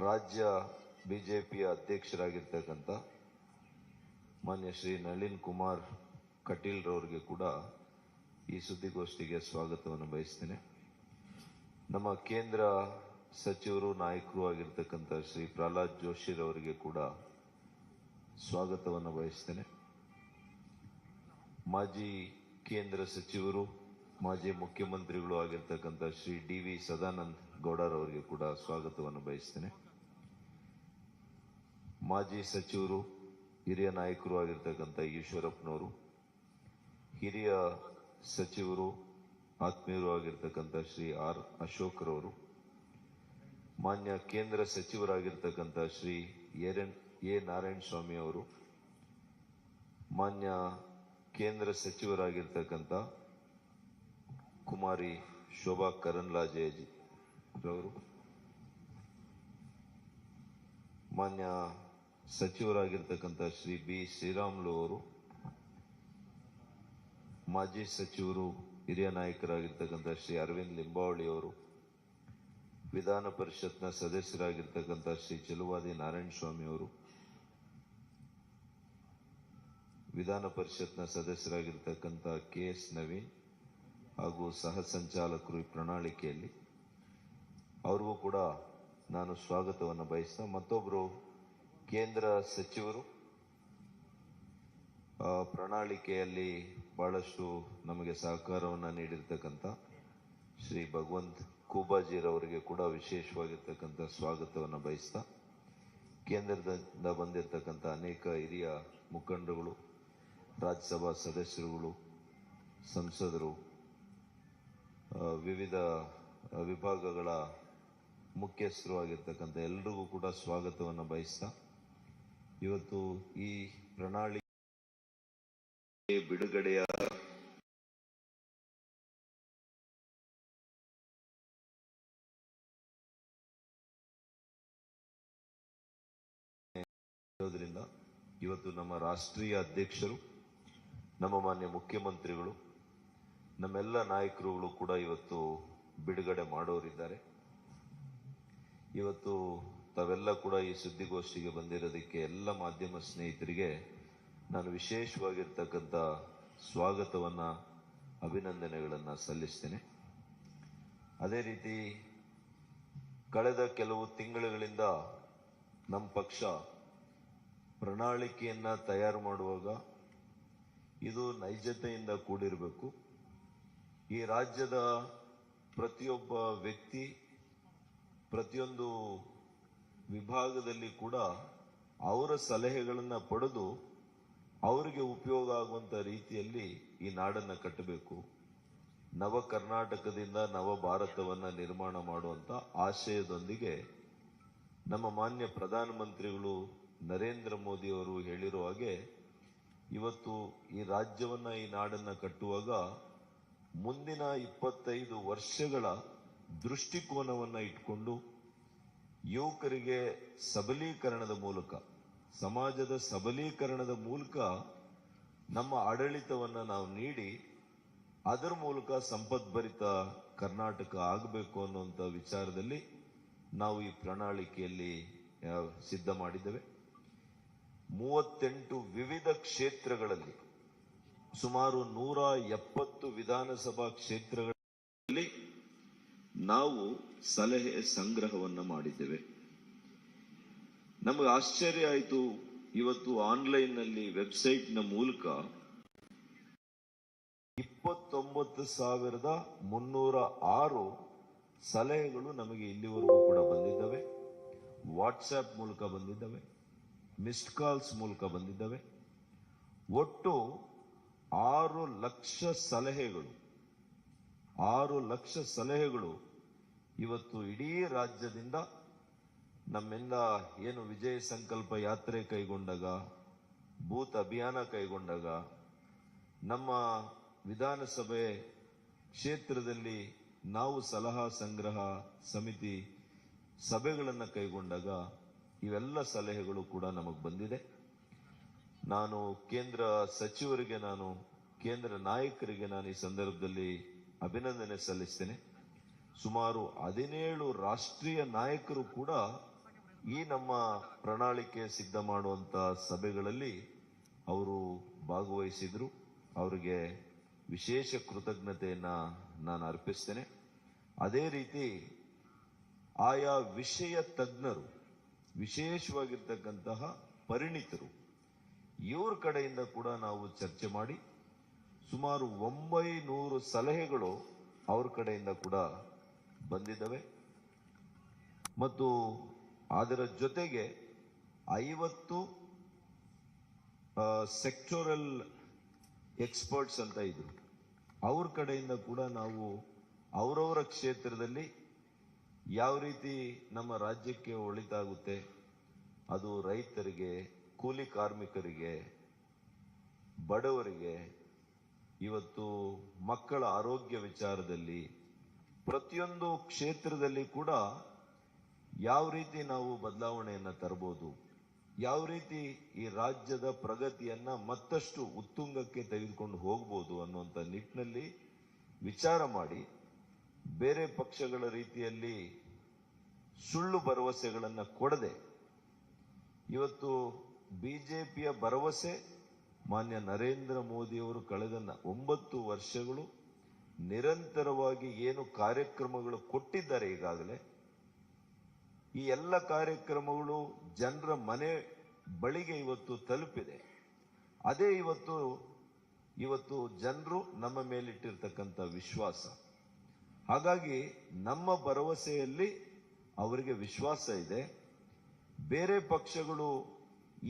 ರಾಜ್ಯ ಬಿಜೆಪಿಯ ಅಧ್ಯಕ್ಷರಾಗಿರ್ತಕ್ಕಂಥ ಮಾನ್ಯ ಶ್ರೀ ನಳಿನ್ ಕುಮಾರ್ ಕಟೀಲ್ ರವರಿಗೆ ಕೂಡ ಈ ಸುದ್ದಿಗೋಷ್ಠಿಗೆ ಸ್ವಾಗತವನ್ನು ಬಯಸ್ತೇನೆ. ನಮ್ಮ ಕೇಂದ್ರ ಸಚಿವರು ನಾಯಕರು ಆಗಿರ್ತಕ್ಕಂಥ ಶ್ರೀ ಪ್ರಹ್ಲಾದ್ ಜೋಶಿ ರವರಿಗೆ ಕೂಡ ಸ್ವಾಗತವನ್ನು ಬಯಸ್ತೇನೆ. ಮಾಜಿ ಕೇಂದ್ರ ಸಚಿವರು ಮಾಜಿ ಮುಖ್ಯಮಂತ್ರಿಗಳು ಆಗಿರ್ತಕ್ಕಂಥ ಶ್ರೀ ಡಿ.ವಿ. ಸದಾನಂದ ಗೌಡರವರಿಗೆ ಕೂಡ ಸ್ವಾಗತವನ್ನು ಬಯಸ್ತೇನೆ. ಮಾಜಿ ಸಚಿವರು ಹಿರಿಯ ನಾಯಕರು ಆಗಿರ್ತಕ್ಕಂಥ ಈಶ್ವರಪ್ಪನವರು, ಹಿರಿಯ ಸಚಿವರು ಆತ್ಮೀಯರು ಆಗಿರ್ತಕ್ಕಂಥ ಶ್ರೀ ಆರ್ ಅಶೋಕ್ ರವರು, ಮಾನ್ಯ ಕೇಂದ್ರ ಸಚಿವರಾಗಿರ್ತಕ್ಕಂಥ ಶ್ರೀ ಎ ನಾರಾಯಣ ಸ್ವಾಮಿ ಅವರು, ಮಾನ್ಯ ಕೇಂದ್ರ ಸಚಿವರಾಗಿರ್ತಕ್ಕಂಥ ಕುಮಾರಿ ಶೋಭಾ ಕರಂದ್ಲಾಜೆ ರವರು, ಮಾನ್ಯ ಸಚಿವರಾಗಿರ್ತಕ್ಕಂಥ ಶ್ರೀ ಬಿ ಶ್ರೀರಾಮುಲು ಅವರು, ಮಾಜಿ ಸಚಿವರು ಹಿರಿಯ ನಾಯಕರಾಗಿರ್ತಕ್ಕಂಥ ಶ್ರೀ ಅರವಿಂದ್ ಲಿಂಬಾವಳಿ ಅವರು, ವಿಧಾನ ಪರಿಷತ್ನ ಸದಸ್ಯರಾಗಿರ್ತಕ್ಕಂಥ ಶ್ರೀ ಚೆಲುವಾದಿ ನಾರಾಯಣ ಸ್ವಾಮಿ ಅವರು, ವಿಧಾನ ಪರಿಷತ್ನ ಸದಸ್ಯರಾಗಿರ್ತಕ್ಕಂಥ ಕೆ.ಎಸ್. ನವೀನ್ ಹಾಗೂ ಸಹ ಸಂಚಾಲಕರು ಈ ಪ್ರಣಾಳಿಕೆಯಲ್ಲಿ, ಅವ್ರಿಗೂ ಕೂಡ ನಾನು ಸ್ವಾಗತವನ್ನು ಬಯಸ್ತಾ, ಮತ್ತೊಬ್ಬರು ಕೇಂದ್ರ ಸಚಿವರು ಪ್ರಣಾಳಿಕೆಯಲ್ಲಿ ಬಹಳಷ್ಟು ನಮಗೆ ಸಹಕಾರವನ್ನು ನೀಡಿರ್ತಕ್ಕಂಥ ಶ್ರೀ ಭಗವಂತ್ ಖೂಬಾಜಿರವರಿಗೆ ಕೂಡ ವಿಶೇಷವಾಗಿರ್ತಕ್ಕಂಥ ಸ್ವಾಗತವನ್ನು ಬಯಸ್ತಾ, ಕೇಂದ್ರದಿಂದ ಬಂದಿರತಕ್ಕಂಥ ಅನೇಕ ಹಿರಿಯ ಮುಖಂಡರುಗಳು, ರಾಜ್ಯಸಭಾ ಸದಸ್ಯರುಗಳು, ಸಂಸದರು, ವಿವಿಧ ವಿಭಾಗಗಳ ಮುಖ್ಯಸ್ಥರು ಆಗಿರ್ತಕ್ಕಂಥ ಎಲ್ರಿಗೂ ಕೂಡ ಸ್ವಾಗತವನ್ನು ಬಯಸ್ತಾ, ಇವತ್ತು ಈ ಪ್ರಣಾಳಿಕೆ ಬಿಡುಗಡೆಯ ಇವತ್ತು ನಮ್ಮ ರಾಷ್ಟ್ರೀಯ ಅಧ್ಯಕ್ಷರು, ನಮ್ಮ ಮಾನ್ಯ ಮುಖ್ಯಮಂತ್ರಿಗಳು, ನಮ್ಮೆಲ್ಲ ನಾಯಕರುಗಳು ಕೂಡ ಇವತ್ತು ಬಿಡುಗಡೆ ಮಾಡೋರಿದ್ದಾರೆ. ಇವತ್ತು ತಾವೆಲ್ಲ ಕೂಡ ಈ ಸುದ್ದಿಗೋಷ್ಠಿಗೆ ಬಂದಿರೋದಕ್ಕೆ ಎಲ್ಲ ಮಾಧ್ಯಮ ಸ್ನೇಹಿತರಿಗೆ ನಾನು ವಿಶೇಷವಾಗಿರ್ತಕ್ಕಂಥ ಸ್ವಾಗತವನ್ನು, ಅಭಿನಂದನೆಗಳನ್ನು ಸಲ್ಲಿಸ್ತೇನೆ. ಅದೇ ರೀತಿ ಕಳೆದ ಕೆಲವು ತಿಂಗಳುಗಳಿಂದ ನಮ್ಮ ಪಕ್ಷ ಪ್ರಣಾಳಿಕೆಯನ್ನು ತಯಾರು ಮಾಡುವಾಗ ಇದು ನೈಜತೆಯಿಂದ ಕೂಡಿರಬೇಕು. ಈ ರಾಜ್ಯದ ಪ್ರತಿಯೊಬ್ಬ ವ್ಯಕ್ತಿ, ಪ್ರತಿಯೊಂದು ವಿಭಾಗದಲ್ಲಿ ಕೂಡ ಅವರ ಸಲಹೆಗಳನ್ನು ಪಡೆದು ಅವರಿಗೆ ಉಪಯೋಗ ಆಗುವಂಥ ರೀತಿಯಲ್ಲಿ ಈ ನಾಡನ್ನು ಕಟ್ಟಬೇಕು. ನವ ಕರ್ನಾಟಕದಿಂದ ನವ ಭಾರತವನ್ನು ನಿರ್ಮಾಣ ಮಾಡುವಂಥ ಆಶಯದೊಂದಿಗೆ ನಮ್ಮ ಮಾನ್ಯ ಪ್ರಧಾನಮಂತ್ರಿಗಳು ನರೇಂದ್ರ ಮೋದಿ ಅವರು ಹೇಳಿರೋ ಹಾಗೆ ಇವತ್ತು ಈ ರಾಜ್ಯವನ್ನು, ಈ ನಾಡನ್ನು ಕಟ್ಟುವಾಗ ಮುಂದಿನ 25 ವರ್ಷಗಳ ದೃಷ್ಟಿಕೋನವನ್ನು ಇಟ್ಕೊಂಡು ಯುವಕರಿಗೆ ಸಬಲೀಕರಣದ ಮೂಲಕ, ಸಮಾಜದ ಸಬಲೀಕರಣದ ಮೂಲಕ ನಮ್ಮ ಆಡಳಿತವನ್ನು ನಾವು ನೀಡಿ ಅದರ ಮೂಲಕ ಸಂಪದ್ಭರಿತ ಕರ್ನಾಟಕ ಆಗಬೇಕು ಅನ್ನುವಂಥ ವಿಚಾರದಲ್ಲಿ ನಾವು ಈ ಪ್ರಣಾಳಿಕೆಯಲ್ಲಿ ಸಿದ್ಧ ಮಾಡಿದ್ದೇವೆ. 38 ವಿವಿಧ ಕ್ಷೇತ್ರಗಳಲ್ಲಿ ಸುಮಾರು 170 ವಿಧಾನಸಭಾ ಕ್ಷೇತ್ರಗಳಲ್ಲಿ ನಾವು ಸಲಹೆ ಸಂಗ್ರಹವನ್ನು ಮಾಡಿದ್ದೇವೆ. ನಮಗೆ ಆಶ್ಚರ್ಯ ಆಯಿತು, ಇವತ್ತು ಆನ್ಲೈನ್ನಲ್ಲಿ ವೆಬ್ಸೈಟ್ನ ಮೂಲಕ 29,306 ಸಲಹೆಗಳು ನಮಗೆ ಇಲ್ಲಿವರೆಗೂ ಕೂಡ ಬಂದಿದ್ದಾವೆ. ವಾಟ್ಸ್ಆ್ಯಪ್ ಮೂಲಕ ಬಂದಿದ್ದಾವೆ, ಮಿಸ್ಡ್ ಕಾಲ್ಸ್ ಮೂಲಕ ಬಂದಿದ್ದಾವೆ. ಒಟ್ಟು 6 ಲಕ್ಷ ಸಲಹೆಗಳು ಇವತ್ತು ಇಡೀ ರಾಜ್ಯದಿಂದ ನಮ್ಮೆಲ್ಲ ಏನು ವಿಜಯ ಸಂಕಲ್ಪ ಯಾತ್ರೆ ಕೈಗೊಂಡಾಗ, ಬೂತ್ ಅಭಿಯಾನ ಕೈಗೊಂಡಾಗ, ನಮ್ಮ ವಿಧಾನಸಭೆ ಕ್ಷೇತ್ರದಲ್ಲಿ ನಾವು ಸಲಹಾ ಸಂಗ್ರಹ ಸಮಿತಿ ಸಭೆಗಳನ್ನು ಕೈಗೊಂಡಾಗ ಇವೆಲ್ಲ ಸಲಹೆಗಳು ಕೂಡ ನಮಗೆ ಬಂದಿದೆ. ನಾನು ಕೇಂದ್ರ ಸಚಿವರಿಗೆ, ಕೇಂದ್ರ ನಾಯಕರಿಗೆ ಈ ಸಂದರ್ಭದಲ್ಲಿ ಅಭಿನಂದನೆ ಸಲ್ಲಿಸ್ತೇನೆ. ಸುಮಾರು 17 ರಾಷ್ಟ್ರೀಯ ನಾಯಕರು ಕೂಡ ಈ ನಮ್ಮ ಪ್ರಣಾಳಿಕೆ ಸಿದ್ಧ ಮಾಡುವಂತ ಸಭೆಗಳಲ್ಲಿ ಅವರು ಭಾಗವಹಿಸಿದ್ರು. ಅವರಿಗೆ ವಿಶೇಷ ಕೃತಜ್ಞತೆಯನ್ನ ನಾನು ಅರ್ಪಿಸ್ತೇನೆ. ಅದೇ ರೀತಿ ಆಯಾ ವಿಷಯ ತಜ್ಞರು, ವಿಶೇಷವಾಗಿರ್ತಕ್ಕಂತಹ ಪರಿಣಿತರು, ಇವ್ರ ಕಡೆಯಿಂದ ಕೂಡ ನಾವು ಚರ್ಚೆ ಮಾಡಿ ಸುಮಾರು 900 ಸಲಹೆಗಳು ಅವ್ರ ಕಡೆಯಿಂದ ಕೂಡ ಬಂದಿದ್ದಾವೆ. ಮತ್ತು ಅದರ ಜೊತೆಗೆ 50 ಸೆಕ್ಟೋರಲ್ ಎಕ್ಸ್ಪರ್ಟ್ಸ್ ಅಂತ ಇದ್ರು. ಅವ್ರ ಕಡೆಯಿಂದ ಕೂಡ ನಾವು ಅವರವರ ಕ್ಷೇತ್ರದಲ್ಲಿ ಯಾವ ರೀತಿ ನಮ್ಮ ರಾಜ್ಯಕ್ಕೆ ಒಳಿತಾಗುತ್ತೆ, ಅದು ರೈತರಿಗೆ, ಕೂಲಿ ಕಾರ್ಮಿಕರಿಗೆ, ಬಡವರಿಗೆ, ಇವತ್ತು ಮಕ್ಕಳ ಆರೋಗ್ಯ ವಿಚಾರದಲ್ಲಿ, ಪ್ರತಿಯೊಂದು ಕ್ಷೇತ್ರದಲ್ಲಿ ಕೂಡ ಯಾವ ರೀತಿ ನಾವು ಬದಲಾವಣೆಯನ್ನ ತರಬಹುದು, ಯಾವ ರೀತಿ ಈ ರಾಜ್ಯದ ಪ್ರಗತಿಯನ್ನ ಮತ್ತಷ್ಟು ಉತ್ತುಂಗಕ್ಕೆ ತೆಗೆದುಕೊಂಡು ಹೋಗ್ಬೋದು ಅನ್ನುವಂಥ ನಿಟ್ಟಿನಲ್ಲಿ ವಿಚಾರ ಮಾಡಿ, ಬೇರೆ ಪಕ್ಷಗಳ ರೀತಿಯಲ್ಲಿ ಸುಳ್ಳು ಭರವಸೆಗಳನ್ನು ಕೊಡದೆ, ಇವತ್ತು ಬಿಜೆಪಿಯ ಭರವಸೆ ಮಾನ್ಯ ನರೇಂದ್ರ ಮೋದಿಯವರು ಕಳೆದ 9 ವರ್ಷಗಳು ನಿರಂತರವಾಗಿ ಏನು ಕಾರ್ಯಕ್ರಮಗಳು ಕೊಟ್ಟಿದ್ದಾರೆ, ಈಗಾಗಲೇ ಈ ಎಲ್ಲ ಕಾರ್ಯಕ್ರಮಗಳು ಜನರ ಮನೆ ಬಳಿಗೆ ಇವತ್ತು ತಲುಪಿದೆ. ಅದೇ ಇವತ್ತು ಜನರು ನಮ್ಮ ಮೇಲಿಟ್ಟಿರ್ತಕ್ಕಂಥ ವಿಶ್ವಾಸ. ಹಾಗಾಗಿ ನಮ್ಮ ಭರವಸೆಯಲ್ಲಿ ಅವರಿಗೆ ವಿಶ್ವಾಸ ಇದೆ. ಬೇರೆ ಪಕ್ಷಗಳು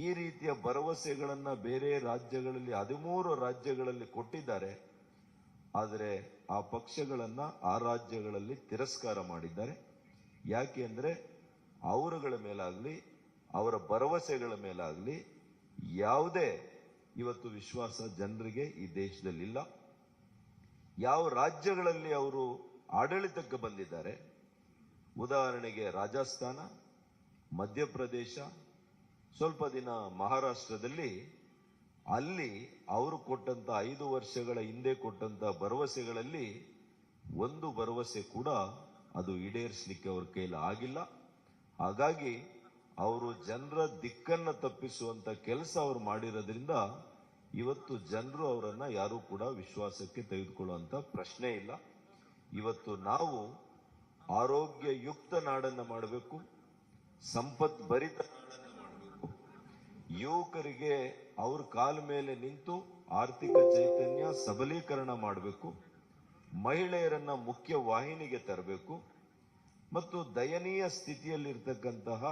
ಈ ರೀತಿಯ ಭರವಸೆಗಳನ್ನ ಬೇರೆ ರಾಜ್ಯಗಳಲ್ಲಿ 13 ರಾಜ್ಯಗಳಲ್ಲಿ ಕೊಟ್ಟಿದ್ದಾರೆ. ಆದರೆ ಆ ಪಕ್ಷಗಳನ್ನ ಆ ರಾಜ್ಯಗಳಲ್ಲಿ ತಿರಸ್ಕಾರ ಮಾಡಿದ್ದಾರೆ. ಯಾಕೆ ಅಂದ್ರೆ ಅವರುಗಳ ಮೇಲಾಗ್ಲಿ, ಅವರ ಭರವಸೆಗಳ ಮೇಲಾಗ್ಲಿ ಯಾವುದೇ ಇವತ್ತು ವಿಶ್ವಾಸ ಜನರಿಗೆ ಈ ದೇಶದಲ್ಲಿಲ್ಲ. ಯಾವ ರಾಜ್ಯಗಳಲ್ಲಿ ಅವರು ಆಡಳಿತಕ್ಕೆ ಬಂದಿದ್ದಾರೆ, ಉದಾಹರಣೆಗೆ ರಾಜಸ್ಥಾನ, ಮಧ್ಯಪ್ರದೇಶ, ಸ್ವಲ್ಪ ದಿನ ಮಹಾರಾಷ್ಟ್ರದಲ್ಲಿ, ಅಲ್ಲಿ ಅವರು ಕೊಟ್ಟಂತ 5 ವರ್ಷಗಳ ಹಿಂದೆ ಕೊಟ್ಟಂತ ಭರವಸೆಗಳಲ್ಲಿ ಒಂದು ಭರವಸೆ ಕೂಡ ಅದು ಈಡೇರಿಸಲಿಕ್ಕೆ ಅವ್ರ ಕೈಲಿ ಆಗಿಲ್ಲ. ಹಾಗಾಗಿ ಅವರು ಜನರ ದಿಕ್ಕನ್ನ ತಪ್ಪಿಸುವಂತ ಕೆಲಸ ಅವರು ಮಾಡಿರೋದ್ರಿಂದ ಇವತ್ತು ಜನರು ಅವರನ್ನ ಯಾರು ಕೂಡ ವಿಶ್ವಾಸಕ್ಕೆ ತೆಗೆದುಕೊಳ್ಳುವಂತ ಪ್ರಶ್ನೆ ಇಲ್ಲ. ಇವತ್ತು ನಾವು ಆರೋಗ್ಯಯುಕ್ತ ನಾಡನ್ನ ಮಾಡಬೇಕು, ಸಂಪತ್ ಭರಿತ ನಾಡನ್ನ ಮಾಡಬೇಕು, ಯುವಕರಿಗೆ ಅವ್ರ ಕಾಲ ಮೇಲೆ ನಿಂತು ಆರ್ಥಿಕ ಚೈತನ್ಯ ಸಬಲೀಕರಣ ಮಾಡಬೇಕು, ಮಹಿಳೆಯರನ್ನ ಮುಖ್ಯ ವಾಹಿನಿಗೆ ತರಬೇಕು, ಮತ್ತು ದಯನೀಯ ಸ್ಥಿತಿಯಲ್ಲಿರ್ತಕ್ಕಂತಹ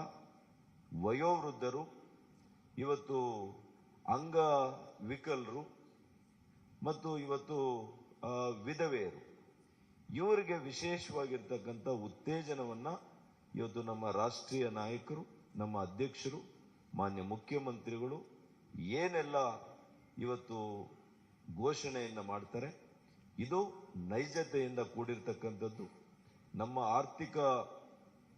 ವಯೋವೃದ್ಧರು, ಇವತ್ತು ಅಂಗವಿಕಲರು ಮತ್ತು ಇವತ್ತು ವಿಧವೆಯರು, ಇವರಿಗೆ ವಿಶೇಷವಾಗಿರ್ತಕ್ಕಂಥ ಉತ್ತೇಜನವನ್ನ ಇವತ್ತು ನಮ್ಮ ರಾಷ್ಟ್ರೀಯ ನಾಯಕರು, ನಮ್ಮ ಅಧ್ಯಕ್ಷರು, ಮಾನ್ಯ ಮುಖ್ಯಮಂತ್ರಿಗಳು ಏನೆಲ್ಲ ಇವತ್ತು ಘೋಷಣೆಯನ್ನ ಮಾಡ್ತಾರೆ, ಇದು ನೈಜತೆಯಿಂದ ಕೂಡಿರ್ತಕ್ಕಂಥದ್ದು. ನಮ್ಮ ಆರ್ಥಿಕ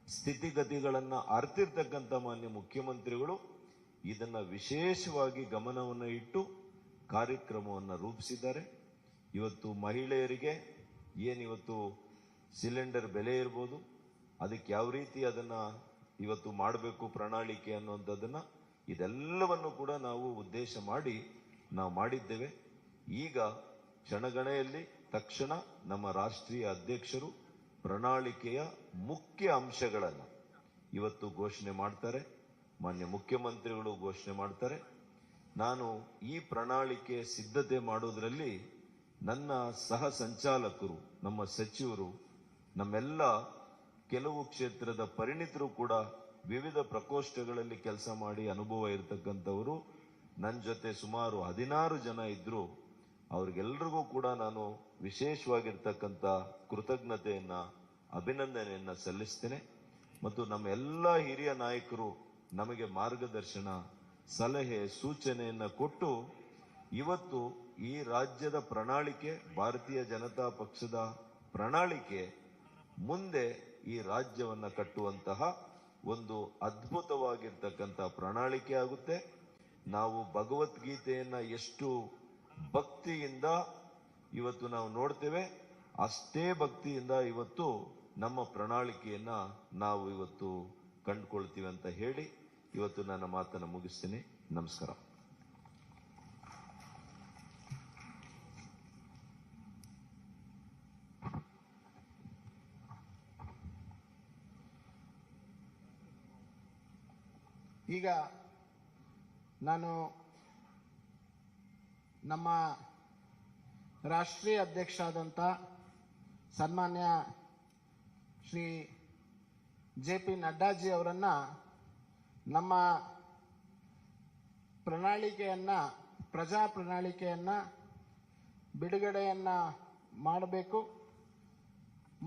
ಸ್ಥಿತಿಗತಿಗಳನ್ನ ಅರ್ತಿರ್ತಕ್ಕಂಥ ಮಾನ್ಯ ಮುಖ್ಯಮಂತ್ರಿಗಳು ಇದನ್ನ ವಿಶೇಷವಾಗಿ ಗಮನವನ್ನು ಇಟ್ಟು ಕಾರ್ಯಕ್ರಮವನ್ನು ರೂಪಿಸಿದ್ದಾರೆ. ಇವತ್ತು ಮಹಿಳೆಯರಿಗೆ ಏನಿವತ್ತು ಸಿಲಿಂಡರ್ ಬೆಲೆ ಇರ್ಬೋದು, ಅದಕ್ಕೆ ಯಾವ ರೀತಿ ಅದನ್ನ ಇವತ್ತು ಮಾಡಬೇಕು ಪ್ರಣಾಳಿಕೆ ಅನ್ನುವಂಥದ್ದನ್ನ, ಇದೆಲ್ಲವನ್ನು ಕೂಡ ನಾವು ಉದ್ದೇಶ ಮಾಡಿ ನಾವು ಮಾಡಿದ್ದೇವೆ. ಈಗ ಕ್ಷಣಗಣೆಯಲ್ಲಿ ತಕ್ಷಣ ನಮ್ಮ ರಾಷ್ಟ್ರೀಯ ಅಧ್ಯಕ್ಷರು ಪ್ರಣಾಳಿಕೆಯ ಮುಖ್ಯ ಅಂಶಗಳನ್ನು ಇವತ್ತು ಘೋಷಣೆ ಮಾಡ್ತಾರೆ, ಮಾನ್ಯ ಮುಖ್ಯಮಂತ್ರಿಗಳು ಘೋಷಣೆ ಮಾಡ್ತಾರೆ. ನಾನು ಈ ಪ್ರಣಾಳಿಕೆ ಸಿದ್ಧತೆ ಮಾಡೋದ್ರಲ್ಲಿ ನನ್ನ ಸಹ ಸಂಚಾಲಕರು, ನಮ್ಮ ಸಚಿವರು, ನಮ್ಮೆಲ್ಲ ಕೆಲವು ಕ್ಷೇತ್ರದ ಪರಿಣಿತರು ಕೂಡ ವಿವಿಧ ಪ್ರಕೋಷ್ಠಗಳಲ್ಲಿ ಕೆಲಸ ಮಾಡಿ ಅನುಭವ ಇರತಕ್ಕಂಥವರು ನನ್ನ ಜೊತೆ ಸುಮಾರು 16 ಜನ ಇದ್ರು. ಅವ್ರಿಗೆಲ್ರಿಗೂ ಕೂಡ ನಾನು ವಿಶೇಷವಾಗಿರ್ತಕ್ಕಂಥ ಕೃತಜ್ಞತೆಯನ್ನ, ಅಭಿನಂದನೆಯನ್ನ ಸಲ್ಲಿಸ್ತೇನೆ. ಮತ್ತು ನಮ್ಮ ಎಲ್ಲ ಹಿರಿಯ ನಾಯಕರು ನಮಗೆ ಮಾರ್ಗದರ್ಶನ, ಸಲಹೆ, ಸೂಚನೆಯನ್ನ ಕೊಟ್ಟು ಇವತ್ತು ಈ ರಾಜ್ಯದ ಪ್ರಣಾಳಿಕೆ, ಭಾರತೀಯ ಜನತಾ ಪಕ್ಷದ ಪ್ರಣಾಳಿಕೆ ಮುಂದೆ ಈ ರಾಜ್ಯವನ್ನ ಕಟ್ಟುವಂತಹ ಒಂದು ಅದ್ಭುತವಾಗಿರ್ತಕ್ಕಂಥ ಪ್ರಣಾಳಿಕೆ ಆಗುತ್ತೆ. ನಾವು ಭಗವದ್ಗೀತೆಯನ್ನ ಎಷ್ಟು ಭಕ್ತಿಯಿಂದ ಇವತ್ತು ನಾವು ನೋಡ್ತೇವೆ, ಅಷ್ಟೇ ಭಕ್ತಿಯಿಂದ ಇವತ್ತು ನಮ್ಮ ಪ್ರಣಾಳಿಕೆಯನ್ನ ನಾವು ಇವತ್ತು ಕಂಡುಕೊಳ್ತೀವಿ ಅಂತ ಹೇಳಿ ಇವತ್ತು ನನ್ನ ಮಾತನ್ನು ಮುಗಿಸ್ತೀನಿ. ನಮಸ್ಕಾರ. ಈಗ ನಾನು ನಮ್ಮ ರಾಷ್ಟ್ರೀಯ ಅಧ್ಯಕ್ಷರಾದಂಥ ಸನ್ಮಾನ್ಯ ಶ್ರೀ JP ನಡ್ಡಾಜಿ ಅವರನ್ನು ನಮ್ಮ ಪ್ರಜಾ ಪ್ರಣಾಳಿಕೆಯನ್ನು ಬಿಡುಗಡೆಯನ್ನು ಮಾಡಬೇಕು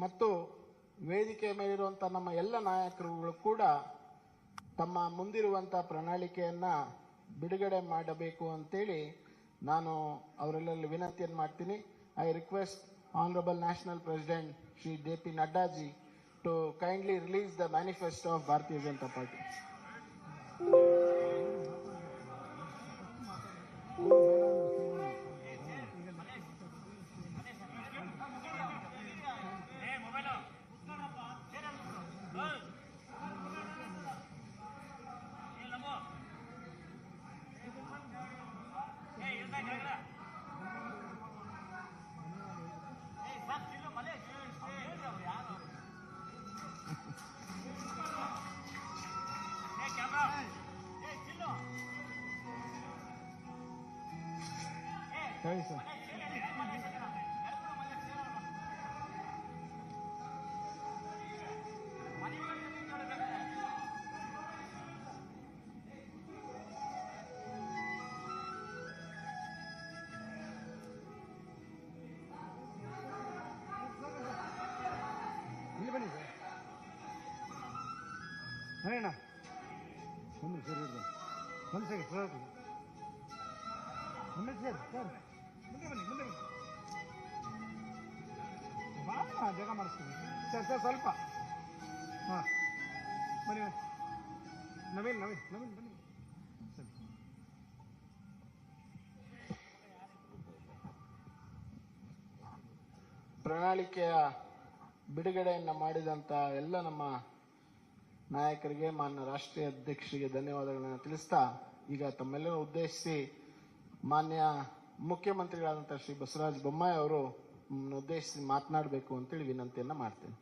ಮತ್ತು ವೇದಿಕೆ ಮೇಲಿರುವಂಥ ನಮ್ಮ ಎಲ್ಲ ನಾಯಕರುಗಳು ಕೂಡ ತಮ್ಮ ಮುಂದಿರುವಂಥ ಪ್ರಣಾಳಿಕೆಯನ್ನು ಬಿಡುಗಡೆ ಮಾಡಬೇಕು ಅಂತೇಳಿ ನಾನು ಅವರೆಲ್ಲರಲ್ಲಿ ವಿನಂತಿಯನ್ನು ಮಾಡ್ತೀನಿ. I request honourable national president Shri JP Naddaji to kindly release the manifesto of Bharatiya Janata party. ಸರಿ ಸರ್. ಇಲ್ಲಿ ಬನ್ನಿ ಸರ್. ಅಣ್ಣ ಒಂದು ಸರಿ ಒಂದು ಸರಿ ಸರ್ ಸರ್ ಮುಂದೆ ಬನ್ನಿ ಜಾಗ ಮಾಡಿಸ್ತೀವಿ ಸರ್ ಸ್ವಲ್ಪ ಹಾಂ ಬನ್ನಿ ನವೀನ್ ಬನ್ನಿ ಸರಿ. ಪ್ರಣಾಳಿಕೆಯ ಬಿಡುಗಡೆಯನ್ನು ಮಾಡಿದಂಥ ಎಲ್ಲ ನಮ್ಮ ನಾಯಕರಿಗೆ, ಮಾನ್ಯ ರಾಷ್ಟ್ರೀಯ ಅಧ್ಯಕ್ಷರಿಗೆ ಧನ್ಯವಾದಗಳನ್ನು ತಿಳಿಸ್ತಾ, ಈಗ ತಮ್ಮೆಲ್ಲರೂ ಉದ್ದೇಶಿಸಿ ಮಾನ್ಯ ಮುಖ್ಯಮಂತ್ರಿಗಳಾದಂಥ ಶ್ರೀ ಬಸವರಾಜ ಬೊಮ್ಮಾಯಿ ಅವರು ಉದ್ದೇಶಿಸಿ ಮಾತನಾಡಬೇಕು ಅಂತೇಳಿ ವಿನಂತಿಯನ್ನು ಮಾಡ್ತೇನೆ.